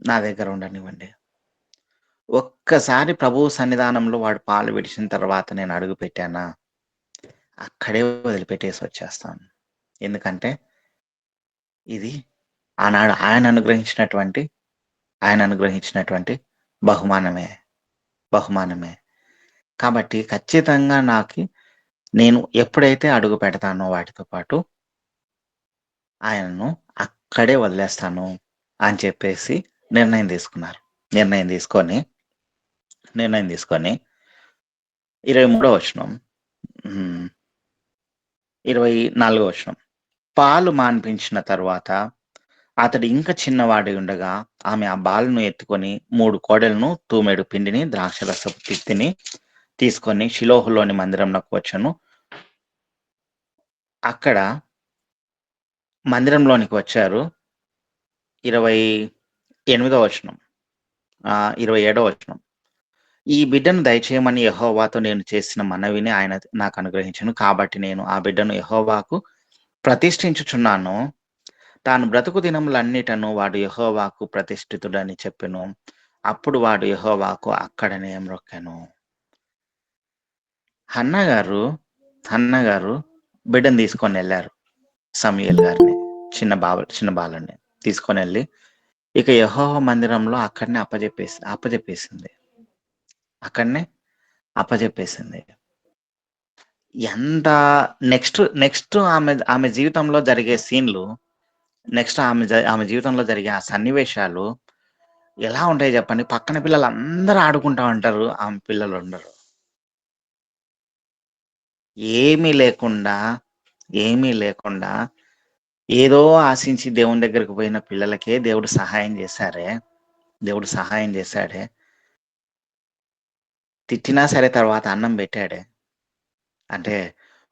Speaker 3: నా దగ్గర ఉండనివ్వండి, ఒక్కసారి ప్రభువు సన్నిధానంలో వాడు పాలు విడిచిన తర్వాత నేను అడుగు పెట్టానా, అక్కడే వదిలిపెట్టేసి వచ్చేస్తాను. ఎందుకంటే ఇది ఆనాడు ఆయన అనుగ్రహించినటువంటి బహుమానమే. కాబట్టి ఖచ్చితంగా నేను ఎప్పుడైతే అడుగు పెడతానో వాటితో పాటు ఆయనను అక్కడే వదిలేస్తాను అని చెప్పేసి నిర్ణయం తీసుకొని 23వ వచనం, 24వ వచనం, పాలు మాన్పించిన తరువాత అతడు ఇంకా చిన్నవాడి ఉండగా ఆమె ఆ బాలును ఎత్తుకొని 3 కోడెలను, తూమెడు పిండిని, ద్రాక్షరసపు తిత్తిని తీసుకొని షిలోహులోని మందిరంలోకి వచ్చాను. అక్కడ మందిరంలోనికి వచ్చారు. 28వ వచనం, 27వ వచనం. ఈ బిడ్డను దయచేయమని యెహోవాతో నేను చేసిన మనవిని ఆయన నాకు అనుగ్రహించెను. కాబట్టి నేను ఆ బిడ్డను యెహోవాకు ప్రతిష్ఠించుచున్నాను. తాను బ్రతుకు దినములన్నిటను వాడు యెహోవాకు ప్రతిష్ఠితుడని చెప్పెను. అప్పుడు వాడు యెహోవాకు అక్కడనే మ్రొక్కెను. హన్నా గారు బిడ్డను తీసుకొనెళ్లారు. సమూయేలు గారిని, చిన్న బాలుడిని తీసుకొనెళ్ళి ఇక యెహోవా మందిరంలో అక్కడనే అప్పజెప్పేసింది. అక్కడనే అప్పజెప్పేసింది. ఎంత నెక్స్ట్ ఆమె జీవితంలో జరిగే సీన్‌లు, నెక్స్ట్ ఆమె జీవితంలో జరిగే ఆ సన్నివేశాలు ఎలా ఉంటాయి చెప్పండి? పక్కన పిల్లలందరూ ఆడుకుంటా ఉంటారు. ఆమె పిల్లలుండరు. ఏమీ లేకుండా, ఏమీ లేకుండా ఏదో ఆశించి దేవుని దగ్గరికి పోయిన పిల్లలకే దేవుడు సహాయం చేశాడే. తిట్టినా సరే తర్వాత అన్నం పెట్టాడే. అంటే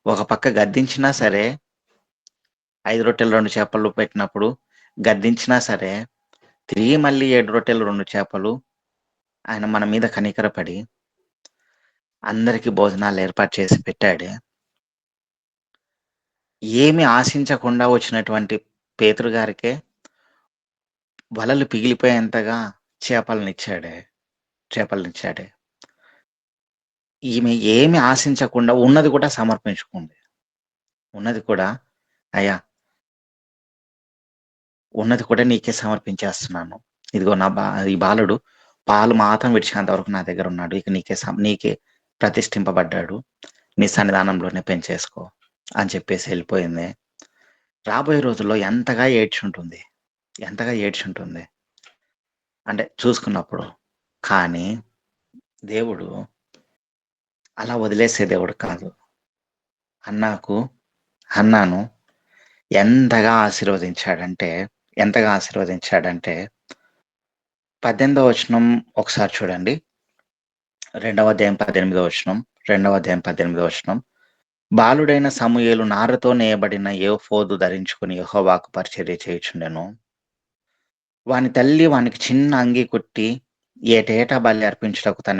Speaker 3: ఒక పక్క గద్దించినా సరే 5 రొట్టెలు 2 చేపలు పెట్టినప్పుడు గద్దించినా సరే తిరిగి మళ్ళీ 7 రొట్టెలు 2 చేపలు ఆయన మన మీద కనికరపడి అందరికి భోజనాలు ఏర్పాటు చేసి పెట్టాడే. ఏమి ఆశించకుండా వచ్చినటువంటి పేతురు గారికే వలలు పిగిలిపోయేంతగా చేపలనిచ్చాడే. ఈమె ఏమి ఆశించకుండా ఉన్నది కూడా సమర్పించుకుంది. ఉన్నది కూడా అయ్యా ఉన్నది కూడా నీకే సమర్పించేస్తున్నాను. ఇదిగో ఈ బాలుడు పాలు మాత్రం విడిచేంత వరకు నా దగ్గర ఉన్నాడు. ఇక నీకే ప్రతిష్ఠింపబడ్డాడు. నీ సన్నిధానంలోనే పెంచేసుకో అని చెప్పేసి వెళ్ళిపోయింది. రాబోయే రోజుల్లో ఎంతగా ఏడ్చుంటుంది అంటే చూసుకున్నప్పుడు. కానీ దేవుడు అలా వదిలేసే దేవుడు కాదు. హన్నాను ఎంతగా ఆశీర్వదించాడంటే 18వ వచనం ఒకసారి చూడండి. 2వ అధ్యాయం 18వ వచనం. బాలుడైన సమూయేలు నారతో నేయబడిన ఏఫోదు ధరించుకుని యెహోవాకు పరిచర్య చేయుచుండెను. వాని తల్లి వానికి చిన్న అంగి కుట్టి ఏటేటా బలి అర్పించుటకు తన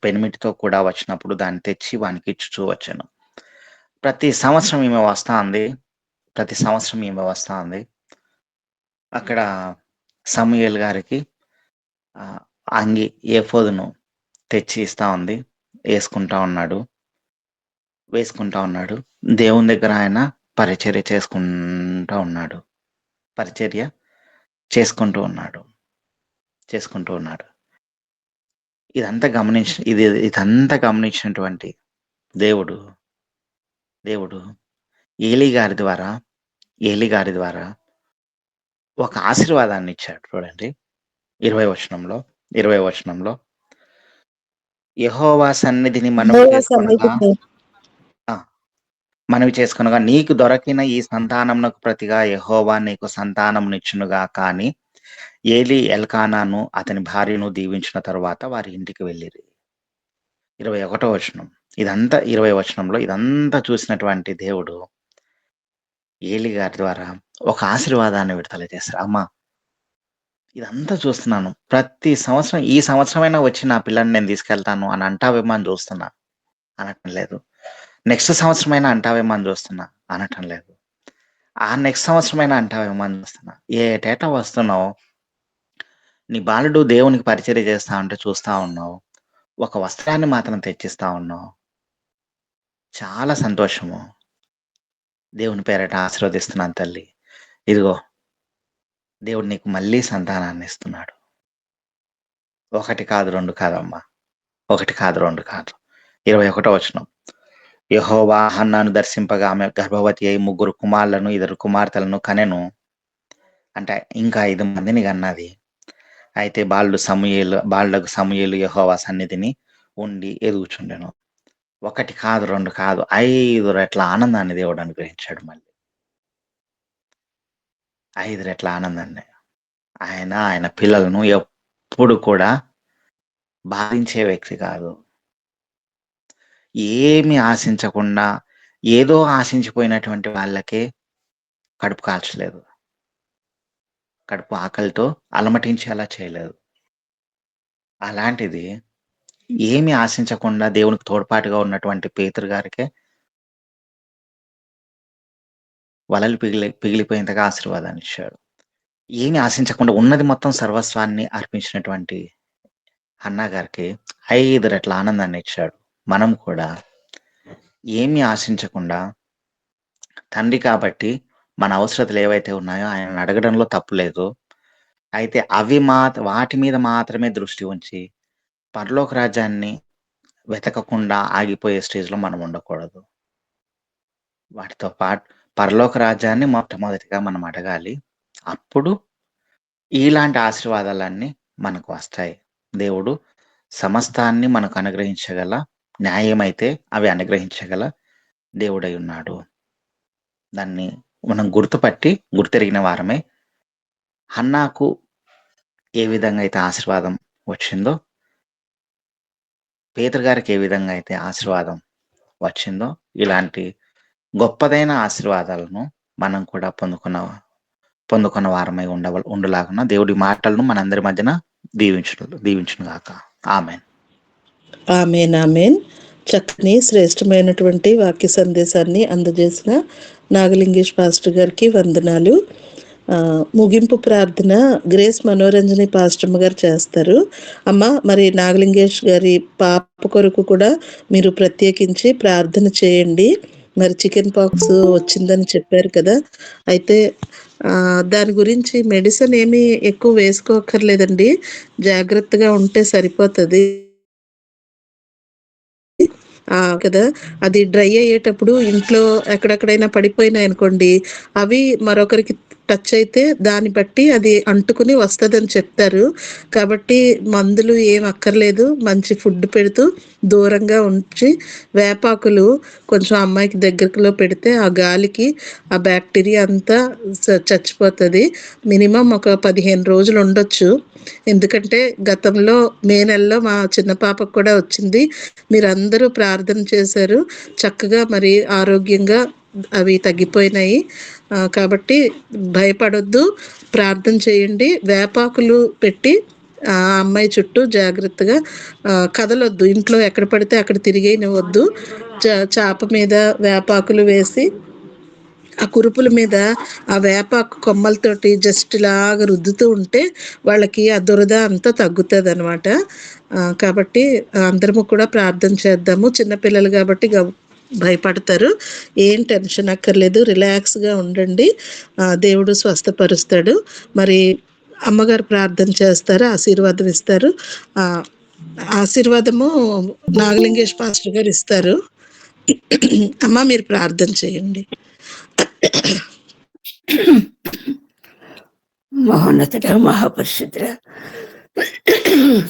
Speaker 3: పెనిమిటితో కూడా వచ్చినప్పుడు దాన్ని తెచ్చి వానికి ఇచ్చుచూ వచ్చెను. ప్రతి సంవత్సరం ఈమె వస్తా ఉంది. అక్కడ సమూయేలు గారికి అంగి ఏఫోదును తెచ్చి ఇస్తా ఉంది. వేసుకుంటా ఉన్నాడు. దేవుని దగ్గర ఆయన పరిచర్య చేసుకుంటూ ఉన్నాడు. ఇదంతా గమనించినటువంటి దేవుడు ఏలీ గారి ద్వారా ఒక ఆశీర్వాదాన్ని ఇచ్చాడు. చూడండి 20వ వచనంలో యెహోవా సన్నిధిని మనవి చేసుకొనగా నీకు దొరకిన ఈ సంతానమునకు ప్రతిగా యెహోవా నీకు సంతానమునిచ్చునుగాక అని ఏలీ ఎల్కానాను అతని భార్యను దీవించిన తరువాత వారి ఇంటికి వెళ్ళిరి. 21వ వచనం. 20వ వచనంలో ఇదంతా చూసినటువంటి దేవుడు ఏలీ గారి ద్వారా ఒక ఆశీర్వాదాన్ని విడుదల చేశారు. అమ్మా, ఇదంతా చూస్తున్నాను. ప్రతి సంవత్సరం ఈ సంవత్సరమైనా వచ్చి నా పిల్లని నేను తీసుకెళ్తాను అని అంటావేమో అని చూస్తున్నా, అనటం లేదు. నెక్స్ట్ సంవత్సరమైనా అంటావేమో అని చూస్తున్నా, అనటం లేదు. ఆ నెక్స్ట్ సంవత్సరమైనా అంటావేమో అని చూస్తున్నా. ఏటేటా వస్తున్నావు, నీ బాలుడు దేవునికి పరిచర్య చేస్తా ఉంటే చూస్తా ఉన్నావు. ఒక వస్త్రాన్ని మాత్రం తెచ్చిస్తా ఉన్నావు. చాలా సంతోషము. దేవుని పేరట ఆశీర్వదిస్తున్నాను తల్లి. ఇదిగో దేవుడు నీకు మళ్ళీ సంతానాన్ని ఇస్తున్నాడు. 1 కాదు 2 కాదమ్మా. 1 కాదు 2 కాదు. 21వ వచనం. యెహోవా హన్నాను దర్శింపగా ఆమె గర్భవతి అయి 3 కుమారులను 2 కుమార్తెలను కనెను. అంటే ఇంకా 5 మందిని కన్నది. అయితే బాలుడగు సమూయేలు యెహోవా సన్నిధిని ఉండి ఎదుగుచుండెను. 1 కాదు 2 కాదు 5 రెట్ల ఆనందాన్ని దేవుడు అనుగ్రహించాడు. మళ్ళీ 5 రెట్ల ఆనందాన్ని. ఆయన పిల్లలను ఎప్పుడు కూడా బాధించే వ్యక్తి కాదు. ఏమి ఆశించకుండా ఏదో ఆశించిపోయినటువంటి వాళ్ళకే కడుపు కాల్చలేదు. కడుపు ఆకలితో అలమటించేలా చేయలేదు. అలాంటిది ఏమి ఆశించకుండా దేవునికి తోడ్పాటుగా ఉన్నటువంటి పేతురు గారికే వలలు పిగిలిపోయేంతగా ఆశీర్వాదాన్ని ఇచ్చాడు. ఏమి ఆశించకుండా ఉన్నది మొత్తం సర్వస్వాన్ని అర్పించినటువంటి హన్నా గారికి 5 రెట్ల ఆనందాన్ని ఇచ్చాడు. మనం కూడా ఏమి ఆశించకుండా తండ్రి కాబట్టి మన అవసరతలు ఏవైతే ఉన్నాయో ఆయనను అడగడంలో తప్పు లేదు. అయితే వాటి మీద మాత్రమే దృష్టి ఉంచి పరలోక రాజ్యాన్ని వెతకకుండా ఆగిపోయే స్టేజ్‌లో మనం ఉండకూడదు. వాటితో పరలోక రాజ్యాన్ని మొట్టమొదటిగా మనం అడగాలి. అప్పుడు ఇలాంటి ఆశీర్వాదాలన్నీ మనకు వస్తాయి. దేవుడు సమస్తాన్ని మనకు అనుగ్రహించగల, న్యాయమైతే అవి అనుగ్రహించగల దేవుడై ఉన్నాడు. దాన్ని మనం గుర్తెరిగిన వారమై హన్నాకు ఏ విధంగా అయితే ఆశీర్వాదం వచ్చిందో, పేతురు గారికి ఏ విధంగా అయితే ఆశీర్వాదం వచ్చిందో, ఇలాంటి గొప్పదైన ఆశీర్వాదాలను మనం కూడా పొందుకున్న వారమై ఉండులాగున దేవుడి మాటలను మనందరి మధ్యన దీవించును గాక. ఆమేన్.
Speaker 2: ఆమేన్. ఆమేన్. చక్కని శ్రేష్టమైనటువంటి వాక్య సందేశాన్ని అందజేసిన నాగలింగేష్ పాస్టర్ గారికి వందనాలు. ముగింపు ప్రార్థన గ్రేస్ మనోరంజని పాస్టమ్మ గారు చేస్తారు. అమ్మ, మరి నాగలింగేష్ గారి పాప కొరకు కూడా మీరు ప్రత్యేకించి ప్రార్థన చేయండి. మరి చికెన్ పాక్స్ వచ్చిందని చెప్పారు కదా, అయితే దాని గురించి మెడిసిన్ ఏమీ ఎక్కువ వేసుకోక్కర్లేదండి, జాగ్రత్తగా ఉంటే సరిపోతుంది కదా. అది డ్రై అయ్యేటప్పుడు ఇంట్లో ఎక్కడెక్కడైనా పడిపోయినాయి అనుకోండి, అవి మరొకరికి టచ్ అయితే దాన్ని బట్టి అది అంటుకుని వస్తుందని చెప్తారు. కాబట్టి మందులు ఏం అక్కర్లేదు, మంచి ఫుడ్ పెడుతూ దూరంగా ఉంచి వేపాకులు కొంచెం అమ్మాయికి దగ్గరలో పెడితే ఆ గాలికి ఆ బ్యాక్టీరియా అంతా చచ్చిపోతుంది. మినిమం ఒక 15 రోజులు ఉండొచ్చు. ఎందుకంటే గతంలో మే నెలలో మా చిన్న పాపకు కూడా వచ్చింది. మీరందరూ ప్రార్థన చేశారు, చక్కగా మరి ఆరోగ్యంగా అవి తగ్గిపోయినాయి. కాబట్టి భయపడొద్దు, ప్రార్థన చేయండి. వేపాకులు పెట్టి ఆ అమ్మాయి చుట్టూ జాగ్రత్తగా కదలొద్దు, ఇంట్లో ఎక్కడ పడితే అక్కడ తిరిగేయనివ్వద్దు. చాప మీద వేపాకులు వేసి ఆ కురుపుల మీద ఆ వేపాకు కొమ్మలతోటి జస్ట్ ఇలాగా రుద్దుతూ ఉంటే వాళ్ళకి ఆ దురద అంతా తగ్గుతుంది అనమాట. కాబట్టి అందరము కూడా ప్రార్థన చేద్దాము. చిన్నపిల్లలు కాబట్టి భయపడతారు, ఏం టెన్షన్ అక్కర్లేదు, రిలాక్స్గా ఉండండి, దేవుడు స్వస్థపరుస్తాడు. మరి అమ్మగారు ప్రార్థన చేస్తారు, ఆశీర్వాదం ఇస్తారు. ఆశీర్వాదము నాగలింగేష్ పాస్టర్ గారు ఇస్తారు. అమ్మ, మీరు ప్రార్థన చేయండి.
Speaker 4: మహోన్నతుడ, మహాపరిశుద్ధుడ,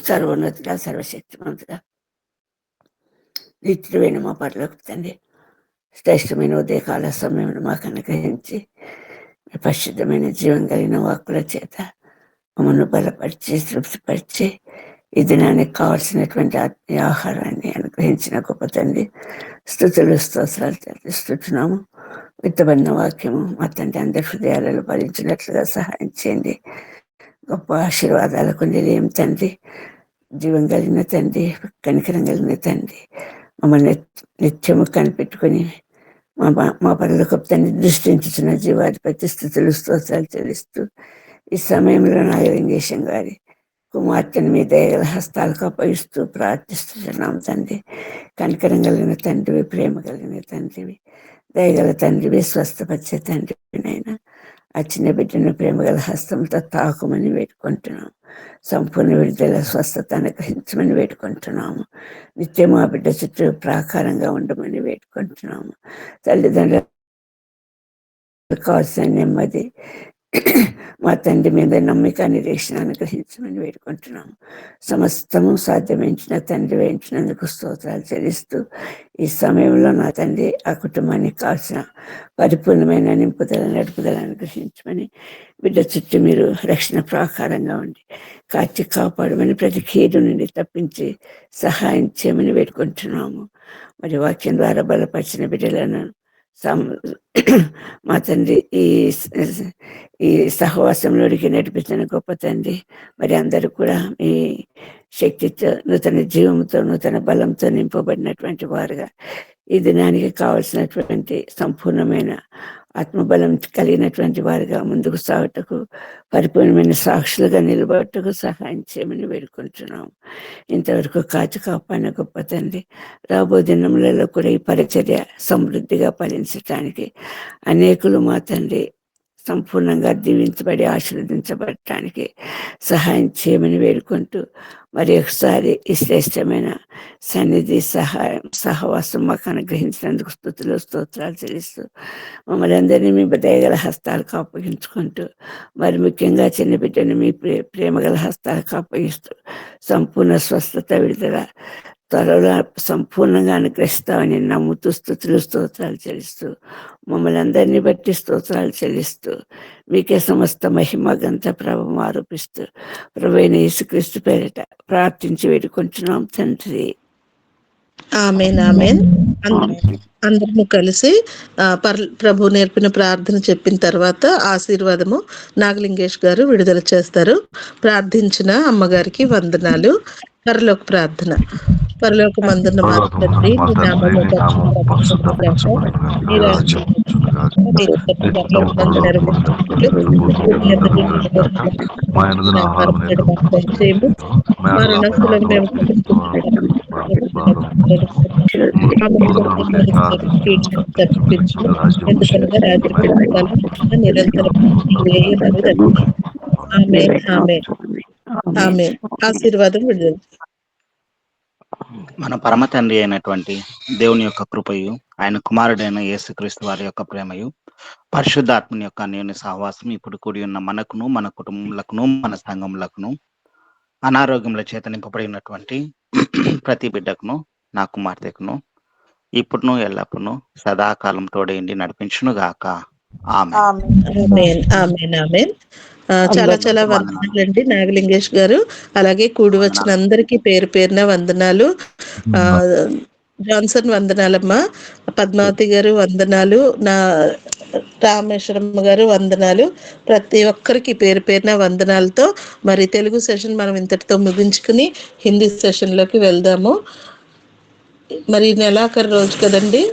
Speaker 4: సర్వోన్నతుడ, సర్వశక్తిమంతుడ, నిత్యుడైన మా పరలోకపు తండ్రి, శ్రేష్టమైన ఉదయకాల సమయంలో మాకు అనుగ్రహించి పరిశుద్ధమైన జీవం కలిగిన వాక్కుల చేత మమ్మల్ని బలపరిచి తృప్తిపరిచి ఈ దినానికి కావాల్సినటువంటి ఆత్మీయ ఆహారాన్ని అనుగ్రహించిన గొప్ప తండ్రి, స్తుతులు స్తోత్రాలు చెల్లిస్తున్నాము. విత్తబడిన వాక్యము మా తండ్రి అందరి హృదయాలలో ఫలించినట్లుగా సహాయం చేయండి. గొప్ప ఆశీర్వాదాలకు నిలయం తండ్రి, జీవం కలిగిన తండ్రి, కనికరం కలిగిన తండ్రి, మమ్మల్ని నిత్యము కనిపెట్టుకుని మా పరలోకపు తండ్రి దృష్టించుతున్న జీవాధిపతి స్తుతులు స్తోత్రాలు చెల్లిస్తూ ఈ సమయంలో నాగలింగేశం గారి కుమార్తెను మీ దయగల హస్తాలకు అప్పగిస్తూ ప్రార్థిస్తున్నాం తండ్రి. కనికరం కలిగిన తండ్రివి, ప్రేమ కలిగిన తండ్రివి, దయగల తండ్రివి, స్వస్థపరిచే తండ్రినైనా ఆ చిన్న బిడ్డను ప్రేమగల హస్తంతో తాకుమని వేడుకుంటున్నాము. సంపూర్ణ విడుదల స్వస్థత అనుగ్రహించమని వేడుకుంటున్నాము. నిత్యం ఆ బిడ్డ చుట్టూ ప్రాకారంగా ఉండమని వేడుకుంటున్నాము. తల్లిదండ్రులకు కావాల్సిన నెమ్మది, మా తండ్రి మీద నమ్మిక, నిరీక్షణ అనుగ్రహించమని వేడుకుంటున్నాము. సమస్తము సాధ్యమించిన తండ్రి వేయించినందుకు స్తోత్రాలు చెల్లిస్తూ ఈ సమయంలో నా తండ్రి ఆ కుటుంబానికి కావాల్సిన పరిపూర్ణమైన నింపుదల, నడుపుదల అనుగ్రహించమని బిడ్డ చుట్టూ మీరు రక్షణ ప్రాకారంగా ఉండి కాచి కాపాడమని, ప్రతి కీడు నుండి తప్పించి సహాయం చేయమని వేడుకుంటున్నాము. మరి వాక్యం ద్వారా బలపరిచిన బిడ్డలను మా తండ్రి ఈ సహవాసంలోనికి నడిపించిన గొప్ప తండ్రి, మరి అందరూ కూడా మీ శక్తితో, నూతన జీవంతో, నూతన బలంతో నింపబడినటువంటి వారుగా ఈ దినానికి కావలసినటువంటి సంపూర్ణమైన ఆత్మబలం కలిగినటువంటి వారిగా ముందుకు సాగుటకు, పరిపూర్ణమైన సాక్షులుగా నిలబడటకు సహాయం చేయమని వేడుకుంటున్నాం. ఇంతవరకు కాచి కాపాడిన గొప్ప తండ్రి, రాబో దినములలో కూడా ఈ పరిచర్య సమృద్ధిగా ఫలించటానికి, అనేకులు మా తండ్రి సంపూర్ణంగా దీవించబడి ఆశీర్వదించబడటానికి సహాయం చేయమని వేడుకుంటూ, మరి ఒకసారి ఈ శ్రేష్టమైన సన్నిధి సహవాసం మాకు అనుగ్రహించినందుకు స్తుతులు స్తోత్రాలు చెల్లిస్తూ, మమ్మల్ని అందరినీ మీ దయగల హస్తాలకు అప్పగించుకుంటూ, మరి ముఖ్యంగా చిన్న బిడ్డను మీ ప్రేమగల హస్తాలకు అప్పగిస్తూ, సంపూర్ణ స్వస్థత, విడుదల త్వరలో సంపూర్ణంగా అనుగ్రహిస్తామని నమ్ముతూ స్తుతులు స్తోత్రాలు చెల్లిస్తూ, మమ్మల్ని అందరినీ బట్టి స్తోత్రాలు చెల్లిస్తూ, మీకే సమస్త మహిమ గంత ప్రభావం ఆరోపిస్తూ, ప్రభువైన యేసుక్రీస్తు పేరిట ప్రార్థించి వేడుకుంటున్నాం తండ్రి.
Speaker 2: ఆమేన్ ఆమేన్. అందరము కలిసి ప్రభు నేర్పిన ప్రార్థన చెప్పిన తర్వాత ఆశీర్వాదము నాగలింగేష్ గారు విడుదల చేస్తారు. ప్రార్థించిన అమ్మగారికి వందనాలు. పరలోక ప్రార్థన. పరలోకమందున్న మా తండ్రి, నీ నామము నీ రాజ్యం ఎందుకనగా రాజ్యం నిరంతరం ఆశీర్వాదం విడుదల.
Speaker 3: మన పరమ తండ్రి అయినటువంటి దేవుని యొక్క కృపయు, ఆయన కుమారుడైన యేసుక్రీస్తు వారి యొక్క ప్రేమయు, పరిశుద్ధాత్మని యొక్క అన్యోన్య సహవాసం ఇప్పుడు కూడి ఉన్న మనకును, మన కుటుంబములకును, మన సంఘములకును, అనారోగ్యముల చేత నింపబడినటువంటి ప్రతి బిడ్డకును, నా కుమార్తెకును, ఇప్పుడును ఎల్లప్పుడూ సదాకాలం తోడేండి నడిపించును గాక.
Speaker 2: ఆమేన్ ఆమేన్ ఆమేన్. చాలా చాలా వందనాలండి నాగలింగేష్ గారు. అలాగే కూడి వచ్చిన అందరికీ పేరు పేరున వందనాలు. జాన్సన్ వందనాలమ్మా, పద్మావతి గారు వందనాలు, నా రామేశ్వరమ్మ గారు వందనాలు. ప్రతి ఒక్కరికి పేరు పేరున వందనాలతో మరి తెలుగు సెషన్ మనం ఇంతటితో ముగించుకుని హిందీ సెషన్లోకి వెళ్దాము. మరి నెలాఖరు రోజు కదండి.